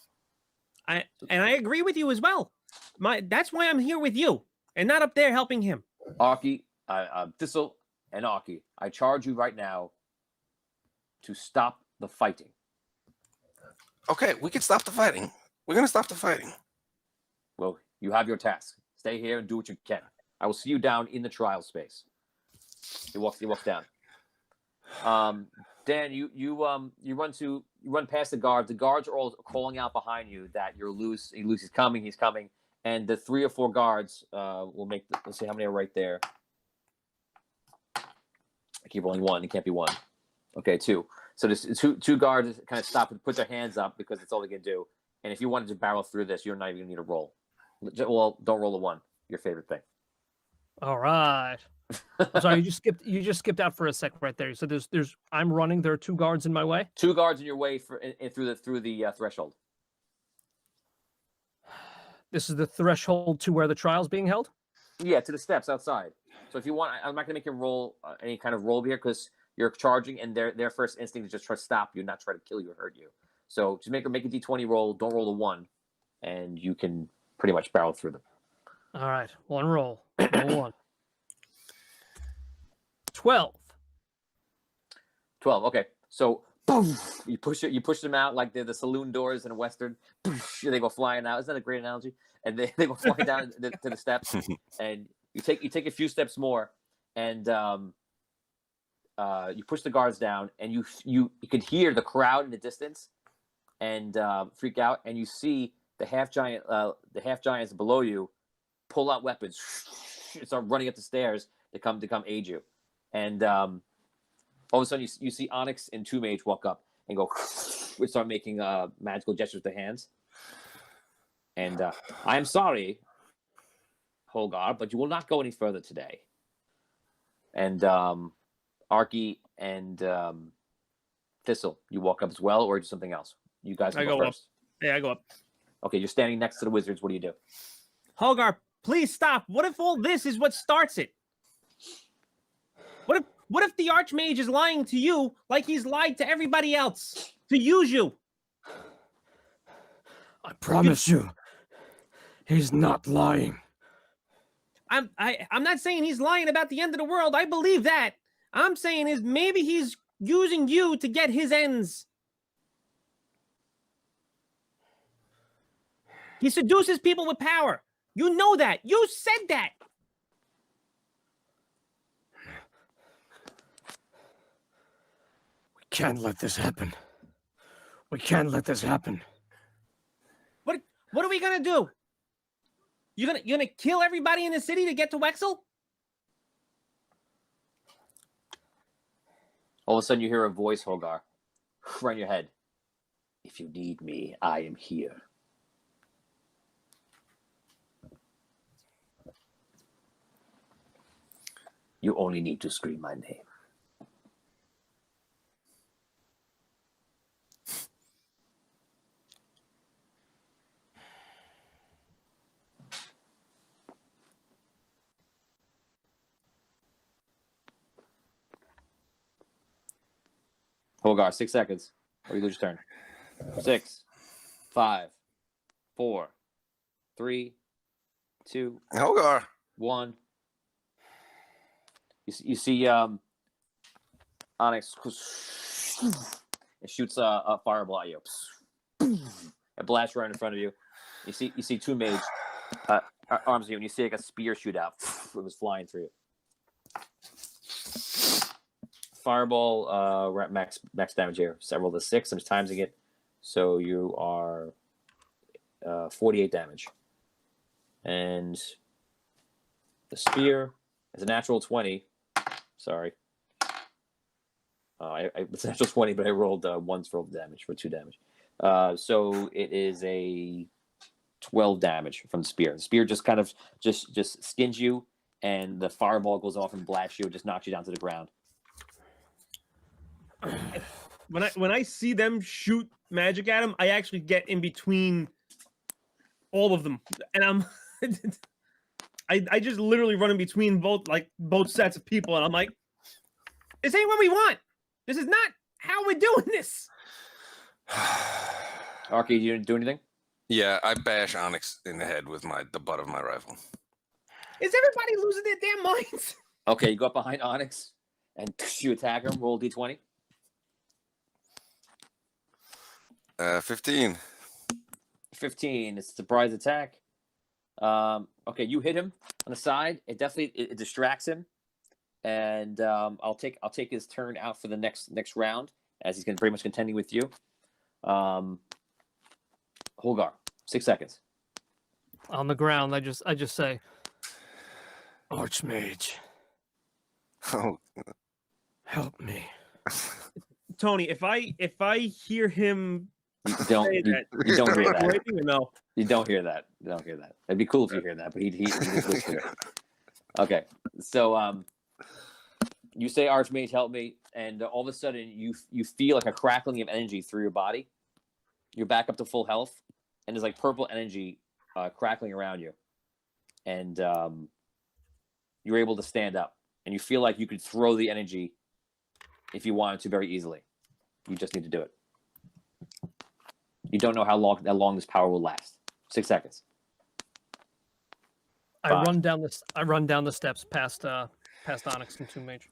I agree with you as well. That's why I'm here with you, and not up there helping him. Aki, Thistle, and Aki, I charge you right now to stop the fighting. Okay, we can stop the fighting. We're going to stop the fighting. Well, you have your task. Stay here and do what you can. I will see you down in the trial space. He walks down. Dan, you run past the guards. The guards are all calling out behind you that you're loose. He's coming. And the 3 or 4 guards will make. Let's see how many are right there. I keep rolling 1. It can't be 1. Okay, 2. So there's two guards kind of stop and put their hands up because that's all they can do. And if you wanted to barrel through this, you're not even gonna need a roll. Well, don't roll a 1. Your favorite thing. All right. I'm sorry, you just skipped out for a second right there. So there's I'm running. There are 2 guards in my way. 2 guards in your way through the threshold. This is the threshold to where the trial's being held? Yeah, to the steps outside. So if you want, I'm not going to make you roll any kind of roll here because you're charging, and their first instinct is just try to stop you, not try to kill you or hurt you. So just make a D20 roll. Don't roll a 1, and you can pretty much barrel through them. All right, 1 roll. Roll 1. 12. 12. Okay, so boom, you push them out like they're the saloon doors in a western. They go flying out. Isn't that a great analogy? And they go flying down to the steps, and you take a few steps more, and you push the guards down, and you can hear the crowd in the distance, and freak out, and you see the half giants below you pull out weapons, start running up the stairs to come aid you, and all of a sudden you see Onyx and 2 Mage walk up and go start making magical gestures with their hands, and I am sorry, Holgar, but you will not go any further today. And Arky and Thistle, you walk up as well, or do something else? You guys go up. first. Yeah, I go up. Okay, you're standing next to the wizards. What do you do? Hogar, please stop. What if all this is what starts it? What if the Archmage is lying to you like he's lied to everybody else to use you? I promise you, he's not lying. I'm not saying he's lying about the end of the world. I believe that. I'm saying is maybe he's using you to get his ends. He seduces people with power. You know that. You said that. We can't let this happen. We can't let this happen. What are we gonna do? You gonna kill everybody in the city to get to Wexel? All of a sudden, you hear a voice, Hogar, right in your head. If you need me, I am here. You only need to scream my name. Hogar, 6 seconds. Or you lose your turn. 6, 5, 4, 3, 2, Hogar. 1. You see Onyx it shoots a fireball at you. It blasts right in front of you. You see two mage arms of you, and you see like a spear shoot out. It was flying through you. Fireball max damage here. Several to 6. I'm just timesing it. So you are 48 damage. And the spear is a natural 20. Sorry. It's a natural 20, but I rolled once for damage for 2 damage. So it is a 12 damage from the spear. The spear just kind of just skins you, and the fireball goes off and blasts you, and just knocks you down to the ground. When I see them shoot magic at him, I actually get in between all of them, and I'm I just literally run in between both sets of people, and I'm like, this ain't what we want. This is not how we're doing this. Arky, you didn't do anything? Yeah, I bash Onyx in the head with the butt of my rifle. Is everybody losing their damn minds? Okay, you go up behind Onyx and you attack him. Roll d20. 15. 15. It's a surprise attack. Okay, you hit him on the side. It definitely distracts him, and I'll take his turn out for the next round, as he's pretty much contending with you. Holgar, 6 seconds. On the ground, I just say, Archmage, Oh, help me. Tony, if I hear him You don't say that, you don't hear that. writing or no? You don't hear that. You don't hear that. It'd be cool if you hear that, but he just whispered it. Okay, so you say, Archmage, help me, and all of a sudden you feel like a crackling of energy through your body. You're back up to full health, and there's like purple energy crackling around you, and you're able to stand up, and you feel like you could throw the energy if you wanted to very easily. You just need to do it. You don't know how long this power will last. 6 seconds. I run down the steps past Onyx and Tomb Mage.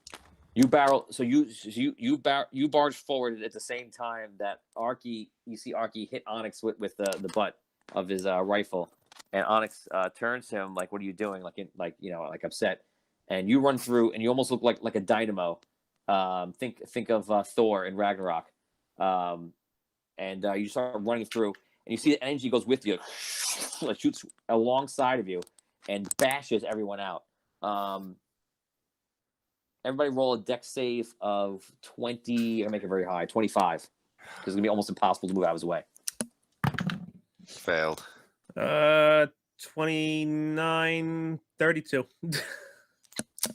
You barrel, so you barge forward at the same time that you see Arky hit Onyx with the butt of his rifle, and Onyx turns to him like, "What are you doing?" Like upset, and you run through, and you almost look like a dynamo. Think of Thor in Ragnarok, and you start running through, and you see the energy goes with you, it shoots alongside of you, and bashes everyone out. Everybody roll a dex save of 20, or make it very high, 25. Because it's going to be almost impossible to move out of his way. failed. 29, 32.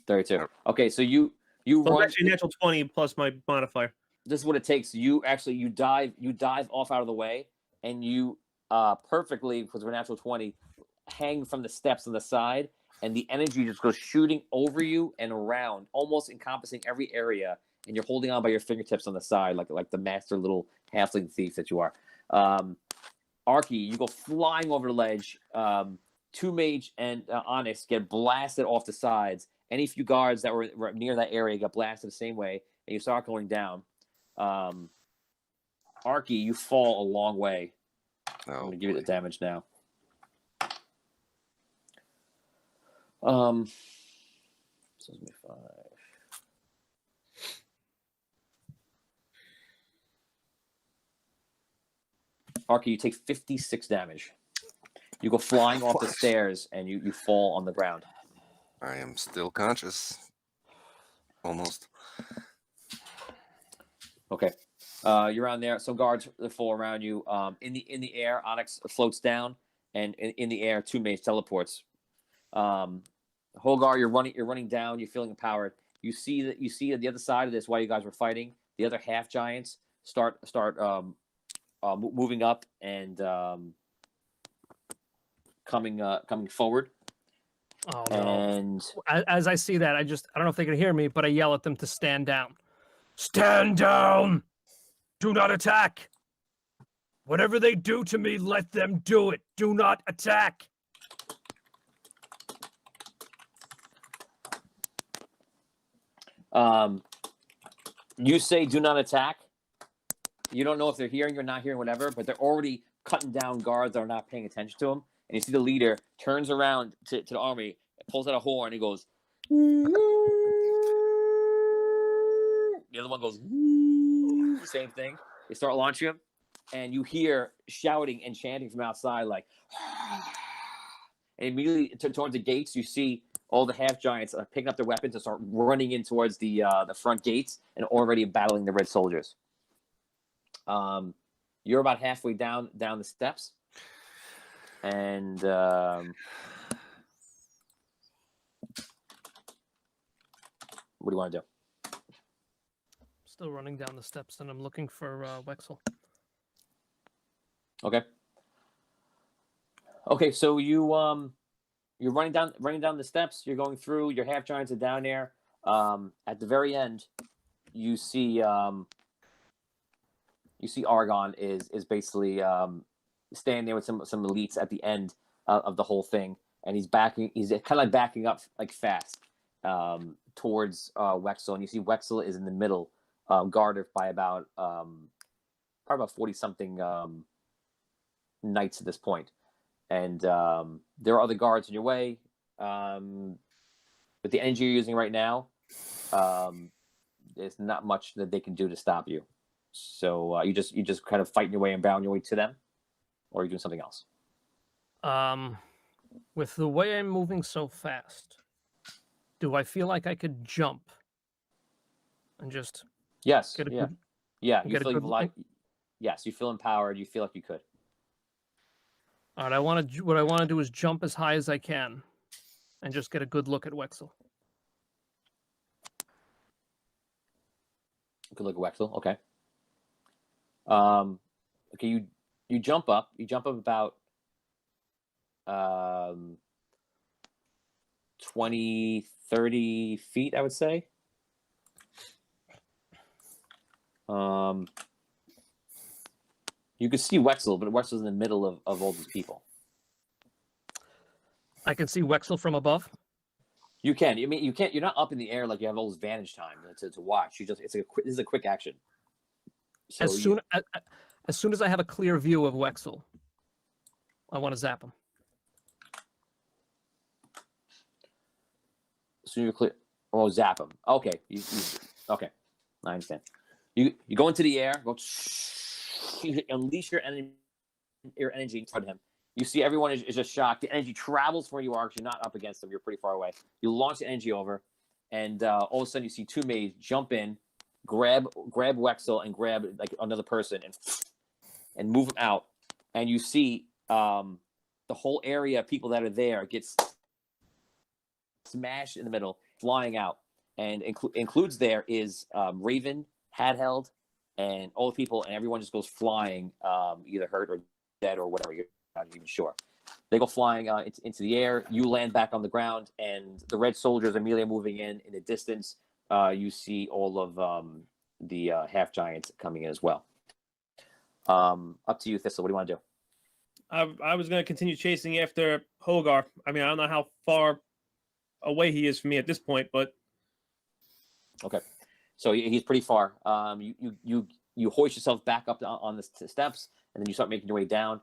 32. Okay, so you So run. actually natural 20 plus my modifier. This is what it takes. You dive off out of the way, and you perfectly because of a natural 20, hang from the steps on the side, and the energy just goes shooting over you and around, almost encompassing every area. And you're holding on by your fingertips on the side, like the master little halfling thief that you are. Arky, you go flying over the ledge. Two Mage and Onyx get blasted off the sides. Any few guards that were near that area got blasted the same way, and you start going down. Arky, you fall a long way. I'm going to give you the damage now. So it's me 5. Arky, you take 56 damage. You go flying off the stairs and you fall on the ground. I am still conscious. Almost. Okay. You're on there. Some guards fall around you. In the air, Onyx floats down, and in the air, Two Mage teleports. Holgar, you're running down. You're feeling empowered. You see at the other side of this while you guys were fighting, the other half giants start moving up and coming forward. Oh no! And As I see that, I don't know if they can hear me, but I yell at them to stand down. Stand down! Do not attack! Whatever they do to me, let them do it. Do not attack! You say do not attack. You don't know if they're hearing or not hearing, whatever, but they're already cutting down guards that are not paying attention to them. And you see the leader turns around to the army, pulls out a horn, and he goes. The other one goes. Same thing. They start launching him, and you hear shouting and chanting from outside, like. And immediately towards the gates, you see all the half giants are picking up their weapons and start running in towards the front gates and already battling the red soldiers. You're about halfway down the steps, and what do you want to do? Still running down the steps, and I'm looking for Wexel. Okay, so you're running down the steps. You're going through. Your half giants are down there. At the very end, you see Argon is basically standing there with some elites at the end of the whole thing, and he's kind of like backing up like fast towards Wexel, and you see Wexel is in the middle, guarded by probably about 40 something knights at this point. And there are other guards in your way. With the energy you're using right now, there's not much that they can do to stop you. So you just kind of fighting your way and bound your way to them, or are you doing something else? With the way I'm moving so fast, do I feel like I could jump and just Yes. get a Yeah. good, Yeah. get a good Yes. You feel empowered. You feel like you could. All right, what I want to do is jump as high as I can, and just get a good look at Wexel. Good look at Wexel. Okay. Okay. You jump up. You jump up about 20, 30 feet, I would say. You could see Wexel, but Wexel's in the middle of all these people. I can see Wexel from above. You can. I mean, you can't. You're not up in the air like you have all this vantage time to watch. This is a quick action. So As soon as I have a clear view of Wexel, I want to zap him. As soon as you're clear, zap him. Okay. Okay. I understand. You go into the air. You unleash your energy toward him. You see everyone is just shocked. The energy travels from where you are because you're not up against them. You're pretty far away. You launch the energy over, and all of a sudden you see Two Mage jump in, grab Wexel and grab like another person and move them out. And you see the whole area of people that are there gets smashed in the middle, flying out. And includes there is Raven, Hadheld, and all the people, and everyone just goes flying, either hurt or dead or whatever. You're not even sure. They go flying into the air. You land back on the ground, and the red soldiers immediately moving in the distance. You see all of the half giants coming in as well. Up to you, Thistle. What do you want to do? I was going to continue chasing after Hogar. I mean, I don't know how far away he is from me at this point, but Okay, so he's pretty far. You hoist yourself back up on the steps, and then you start making your way down.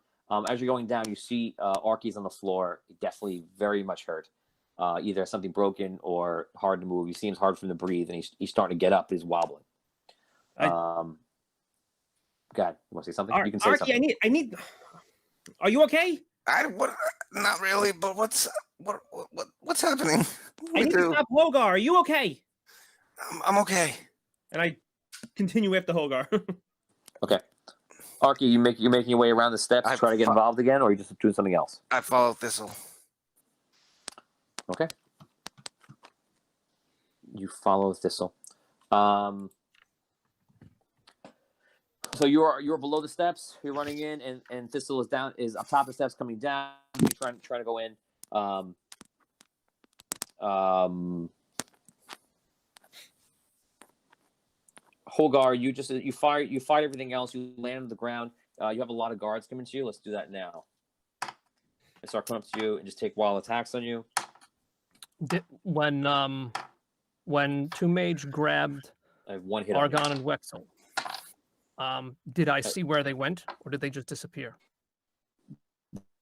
As you're going down, you see Arky's on the floor, definitely very much hurt. Either something broken or hard to move. You see him hard for him to breathe, and he's starting to get up. He's wobbling. God, you want to say something? You can say Arky, something. I need. Are you okay? Not really, but what's happening? I need to stop Hogar. Are you okay? I'm okay. And I continue after Hogar. Okay. Arky, you're making your way around the steps to try to get involved again, or are you just doing something else? I follow Thistle. Okay. You follow Thistle. So you're below the steps. You're running in, and Thistle is up top of the steps coming down. You're trying to go in. Hogar, you fired everything else. You land on the ground. You have a lot of guards coming to you. Let's do that now. They start coming up to you and just take wild attacks on you. When Two Mage grabbed I have one hit on you. Argon and Wexel, did I see where they went, or did they just disappear?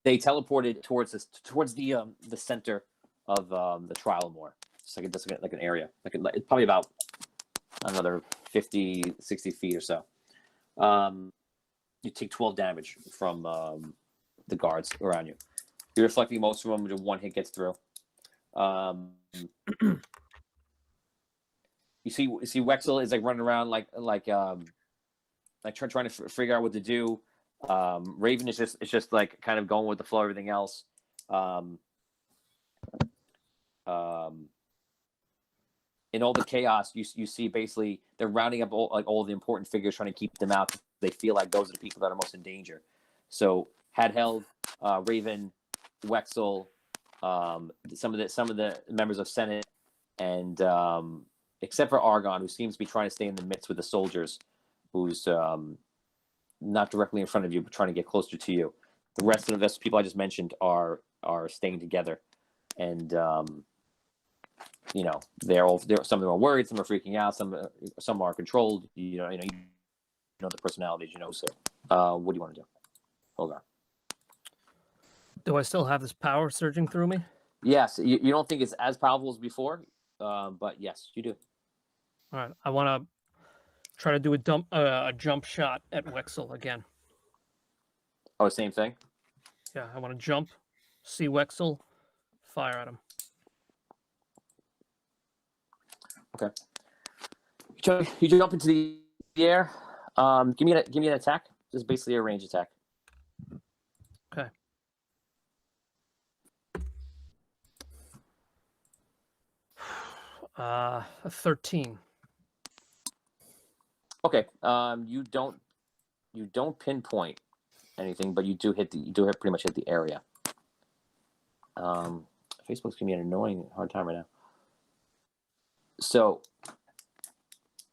They teleported towards the center of the trial more. It's like an area, it's probably about another 50, 60 feet or so. You take 12 damage from the guards around you. You're reflecting most of them. One hit gets through. You see Wexel is like running around like trying to figure out what to do. Raven is just like kind of going with the flow of everything else. In all the chaos, you see basically they're rounding up all the important figures, trying to keep them out. They feel like those are the people that are most in danger. So Hadheld, Raven, Wexel, some of the members of Senate, and except for Argon, who seems to be trying to stay in the midst with the soldiers, who's not directly in front of you, but trying to get closer to you. The rest of the people I just mentioned are staying together, and they're some of them are worried, some are freaking out, some are controlled. You know the personalities. So, what do you want to do? Hold on. Do I still have this power surging through me? Yes, you don't think it's as powerful as before, but yes, you do. All right, I want to try to do a jump shot at Wexel again. Oh, same thing? Yeah, I want to jump, see Wexel, fire at him. Okay. You jump into the air. Give me an attack. This is basically a range attack. Okay. A 13. Okay. You don't pinpoint anything, but you do pretty much hit the area. Facebook's giving me an annoying hard time right now. So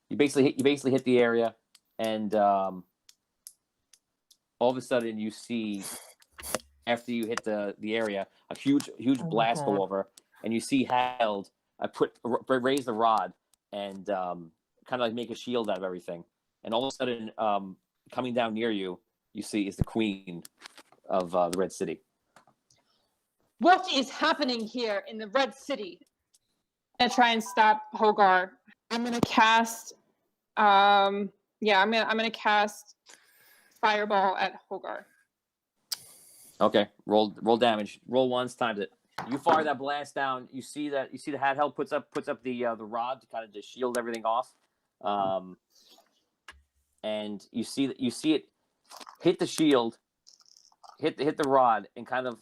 you basically hit the area, and all of a sudden you see, after you hit the area, a huge blast go over, and you see Held raise the rod and kind of like make a shield out of everything, and all of a sudden coming down near you, you see is the Queen of the Red City. What is happening here in the Red City? I'm gonna try and stop Hogar. I'm gonna cast I'm gonna cast Fireball at Hogar. Okay, roll damage. Roll once, times it. You fire that blast down. You see the Hadheld puts up the rod to kind of just shield everything off, and you see it hit the shield, hit the rod, and kind of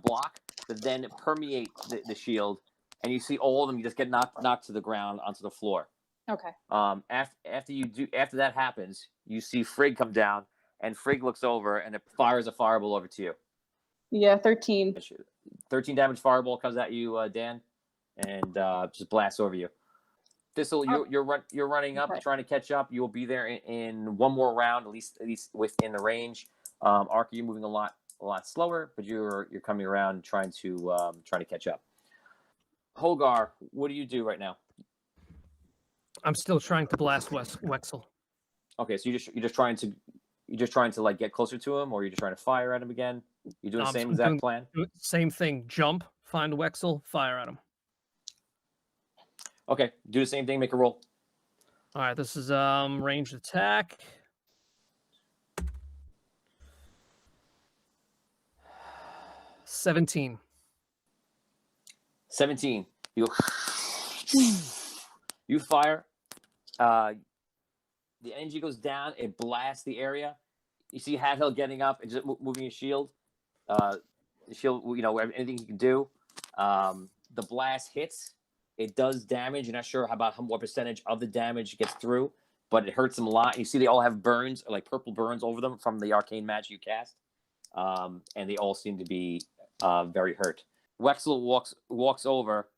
block, but then permeate the shield, and you see all of them just get knocked to the ground onto the floor. Okay. After that happens, you see Frigg come down and Frigg looks over and it fires a fireball over to you. Yeah, 13. 13 damage fireball comes at you, Dan, and just blasts over you. Thistle, you're running up, Okay. trying to catch up. You will be there in one more round, at least within the range. Ark, you're moving a lot slower, but you're coming around trying to catch up. Holgar, what do you do right now? I'm still trying to blast Wexel. Okay, so you're just trying to like get closer to him, or you're just trying to fire at him again. You're doing the I'm same doing exact plan. Same thing. Jump, find Wexel, fire at him. Okay, do the same thing. Make a roll. All right, this is ranged attack. $17. 17. You fire. The energy goes down. It blasts the area. You see Hathill getting up and just moving his shield. The shield, anything he can do. The blast hits. It does damage. You're not sure what percentage of the damage gets through, but it hurts them a lot. You see they all have burns, like purple burns over them from the arcane magic you cast. And they all seem to be very hurt. Wexel walks over,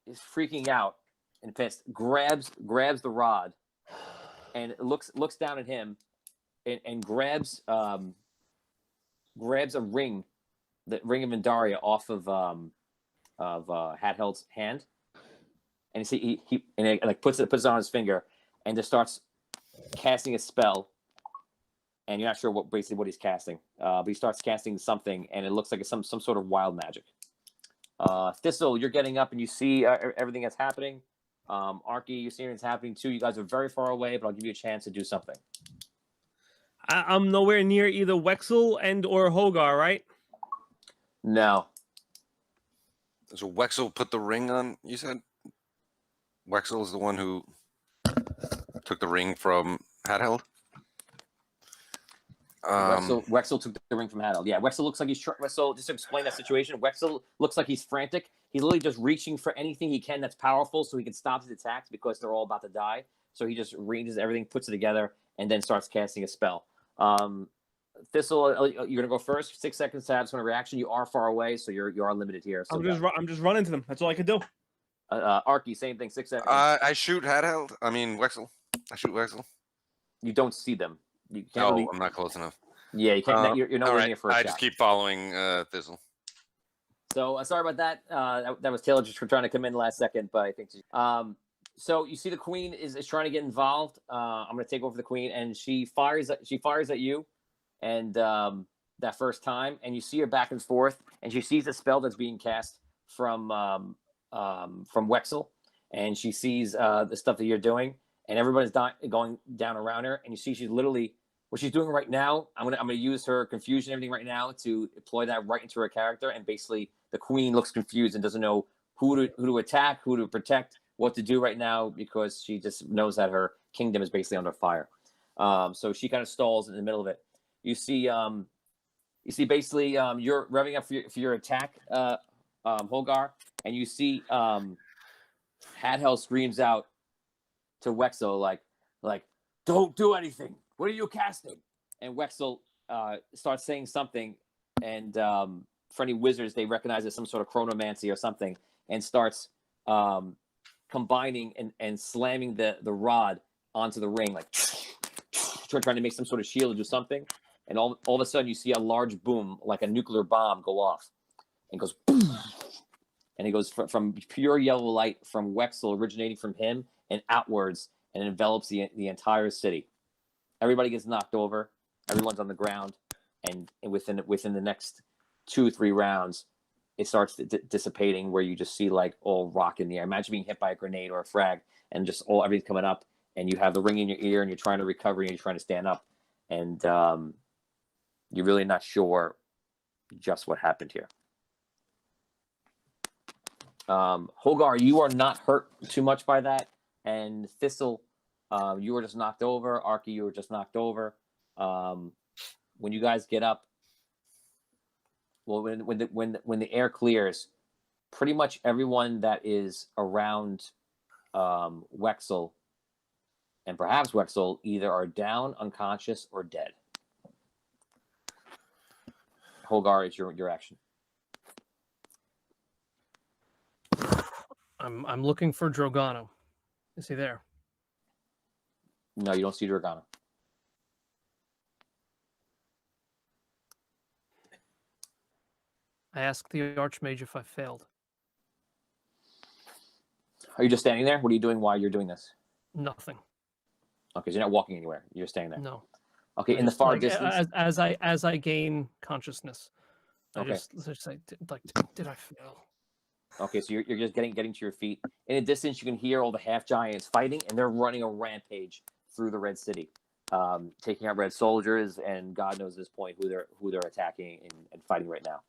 is freaking out and pissed, grabs the rod and looks down at him and grabs a ring, the ring of Indaria off of Hatheld's hand, and he puts it on his finger and just starts casting a spell. And you're not sure what he's casting, but he starts casting something, and it looks like it's some sort of wild magic. Thistle, you're getting up and you see everything that's happening. Arky, you're seeing it's happening too. You guys are very far away, but I'll give you a chance to do something. I'm nowhere near either Wexel and or Hogar, right? No. So Wexel put the ring on, you said? Wexel is the one who took the ring from Hatheld? Wexel took the ring from Hatheld. Yeah, Wexel looks like he's Wexel, just to explain that situation, Wexel looks like he's frantic. He's literally just reaching for anything he can that's powerful so he can stop his attacks because they're all about to die. So he just ranges everything, puts it together, and then starts casting a spell. Thistle, you're gonna go first. 6 seconds to have some reaction. You are far away, so you are limited here. So I'm just running to them. That's all I can do. Arky, same thing. 6 seconds. I shoot Hatheld. I mean Wexel. I shoot Wexel. You don't see them. You can't. No, I'm not close enough. Yeah, you can't. You're not right. near for a I shot. just keep following Thistle. So sorry about that. That was Taylor just for trying to come in last second, but I think. So you see the queen is trying to get involved. I'm going to take over the queen, and she fires at you, and that first time, and you see her back and forth, and she sees the spell that's being cast from Wexel, and she sees the stuff that you're doing, and everybody's going down around her, and you see she's literally. What she's doing right now, I'm gonna use her confusion, everything right now to deploy that right into her character, and basically the queen looks confused and doesn't know who to attack, who to protect, what to do right now because she just knows that her kingdom is basically under fire. So she kind of stalls in the middle of it. You see basically you're revving up for your attack, Holgar, and you see Hadhel screams out to Wexel like don't do anything. What are you casting? And Wexel starts saying something, and for any wizards, they recognize it as some sort of chronomancy or something, and starts combining and slamming the rod onto the ring, like trying to make some sort of shield or do something. And all of a sudden, you see a large boom, like a nuclear bomb, go off, and goes boom. And it goes from pure yellow light from Wexel originating from him and outwards, and envelops the entire city. Everybody gets knocked over. Everyone's on the ground, and within the next 2-3 rounds, it starts dissipating. Where you just see like all rock in the air. Imagine being hit by a grenade or a frag, and just everything's coming up, and you have the ring in your ear, and you're trying to recover, and you're trying to stand up, and you're really not sure just what happened here. Holgar, you are not hurt too much by that, and Thistle. You were just knocked over. Arky, you were just knocked over. When you guys get up, well, when the air clears, pretty much everyone that is around Wexel and perhaps Wexel either are down, unconscious, or dead. Holgar, it's your action. I'm looking for Drogano. Is he there? No, you don't see Dragana. I asked the Archmage if I failed. Are you just standing there? What are you doing while you're doing this? Nothing. Okay, so you're not walking anywhere. You're standing there. No. Okay, I in the just, far like, distance. as I gain consciousness, I Okay. just say, did I fail? Okay, so you're just getting to your feet. In the distance, you can hear all the half giants fighting, and they're running a rampage through the Red City, taking out Red soldiers, and God knows at this point who they're attacking and fighting right now.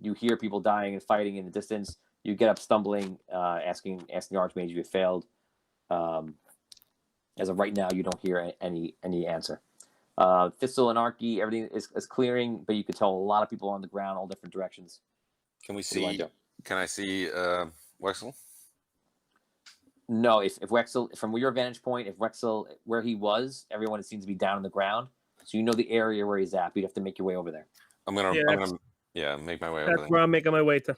You hear people dying and fighting in the distance. You get up stumbling, asking the Archmage if you failed. As of right now, you don't hear any answer. Thistle and Arky, everything is clearing, but you can tell a lot of people are on the ground, all different directions. Can we What do you wanna see? do? Can I see Wexel? No, if Wexel, from your vantage point, if Wexel, where he was, everyone seems to be down on the ground. So you know the area where he's at, but you have to make your way over there. I'm Yeah, gonna make my way over That's there. where I'm making my way to.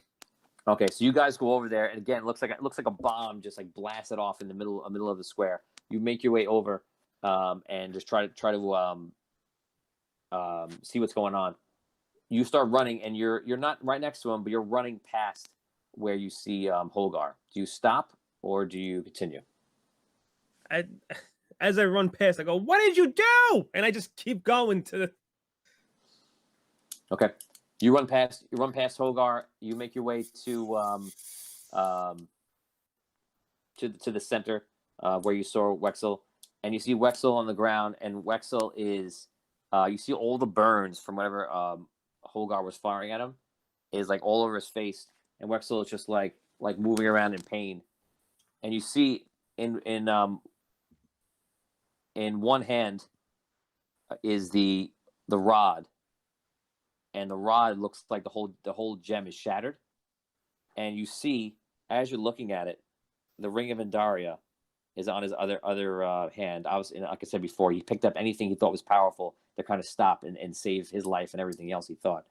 Okay, so you guys go over there, and again, it looks like a bomb just like blasted off in the middle of the square. You make your way over, and just try to see what's going on. You start running, and you're not right next to him, but you're running past where you see Holgar. Do you stop or do you continue? As I run past, I go, "What did you do?" And I just keep going to the. Okay, you run past Holgar. You make your way to the center where you saw Wexel, and you see Wexel on the ground, and Wexel is you see all the burns from whatever Holgar was firing at him is like all over his face, and Wexel is just like moving around in pain, and you see in one hand is the rod, and the rod looks like the whole gem is shattered, and you see as you're looking at it, the ring of Indaria is on his other hand. Like I said before, he picked up anything he thought was powerful to kind of stop and save his life and everything else he thought.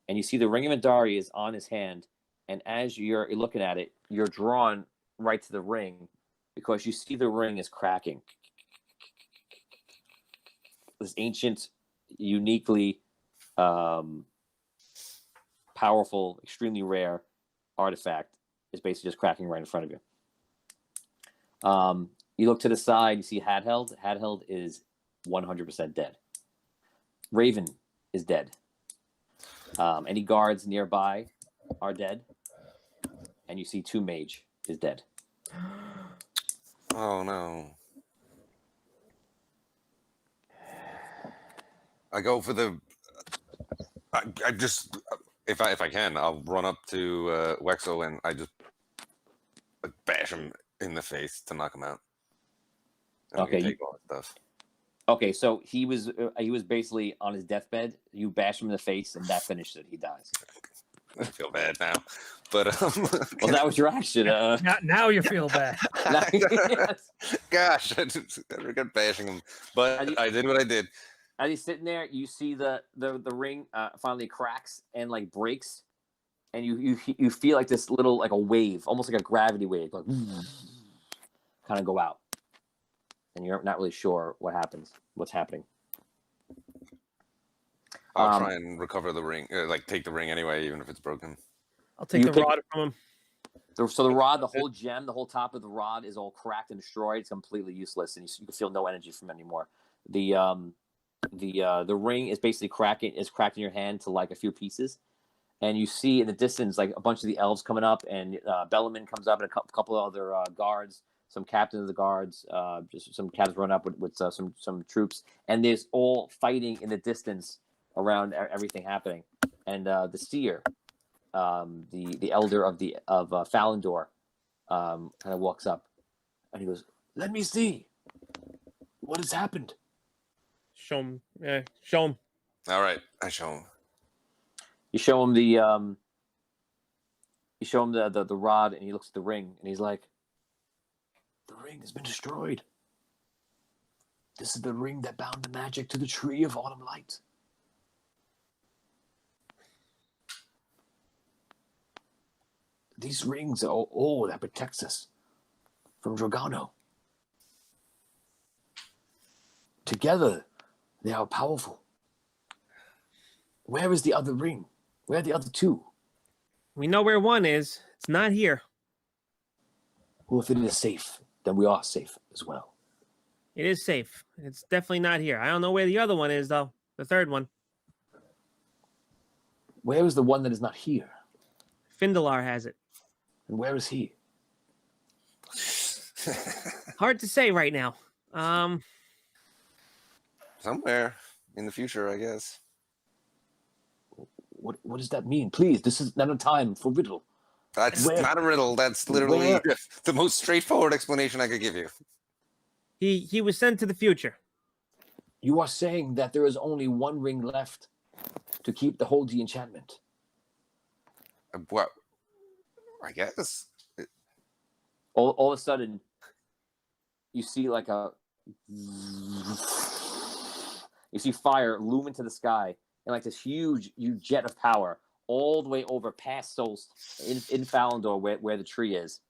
And you see the ring of Indaria is on his hand, and as you're looking at it, you're drawn right to the ring because you see the ring is cracking. This ancient, uniquely powerful, extremely rare artifact is basically just cracking right in front of you. You look to the side, you see Hadheld. Hadheld is 100% dead. Raven is dead. Any guards nearby are dead. And you see Two Mage is dead. Oh no. I go for the. I just, if I can, I'll run up to Wexel and I just bash him in the face to knock him out. And Okay, take all that stuff. Okay, so he was basically on his deathbed. You bash him in the face, and that finishes it. He dies. I feel bad now, but Well, that was your action. Now you feel bad. Yes. Gosh, I never got bashing him, but I did what I did. As he's sitting there, you see the ring finally cracks and like breaks, and you feel like this little like a wave, almost like a gravity wave, like kind of go out, and you're not really sure what's happening. I'll try and recover the ring, like take the ring anyway, even if it's broken. I'll take the rod from him. So the rod, the whole gem, the whole top of the rod is all cracked and destroyed. It's completely useless, and you can feel no energy from it anymore. The ring is basically cracked in your hand to like a few pieces, and you see in the distance like a bunch of the elves coming up, and Bellaman comes up and a couple of other guards, some captains of the guards, just some captains run up with some troops, and there's all fighting in the distance around everything happening, and the seer, the elder of Falindor, kind of walks up, and he goes, "Let me see what has happened." Show him. Yeah, show him. All right, I show him. You show him the rod, and he looks at the ring, and he's like, "The ring has been destroyed." This is the ring that bound the magic to the tree of autumn light. These rings are all that protects us from Dragano. Together, they are powerful. Where is the other ring? Where are the other two? We know where one is. It's not here. Well, if it is safe, then we are safe as well. It is safe. It's definitely not here. I don't know where the other one is, though. The third one. Where is the one that is not here? Findalar has it. And where is he? Hard to say right now. Somewhere in the future, I guess. What does that mean? Please, this is not a time for riddle. That's Where- not a riddle. That's literally where- the most straightforward explanation I could give you. He was sent to the future. You are saying that there is only one ring left to keep the whole enchantment. What? I guess. All of a sudden, you see like you see fire loom into the sky, and like this huge jet of power all the way over past Solst in Falindor where the tree is.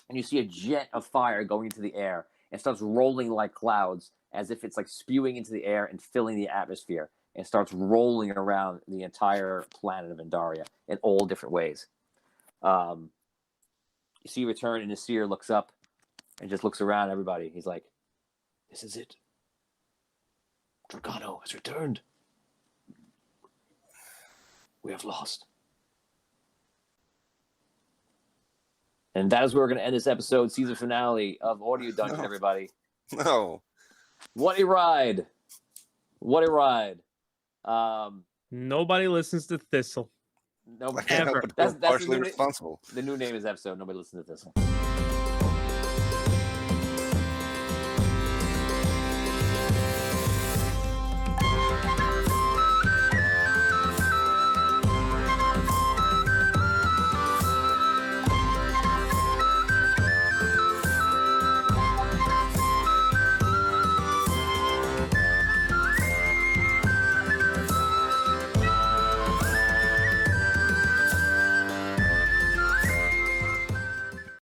And you see a jet of fire going into the air and starts rolling like clouds as if it's like spewing into the air and filling the atmosphere, and starts rolling around the entire planet of Andaria in all different ways. You see Return, and Nasir looks up and just looks around everybody. He's like, this is it. Dragano has returned. We have lost. And that is where we're going to end this episode, season finale of Audio Dungeon, everybody. No. What a ride. What a ride. Nobody listens to Thistle. No, I can't help Ever. but feel That's partially the responsible. new name of this episode. Nobody listens to Thistle.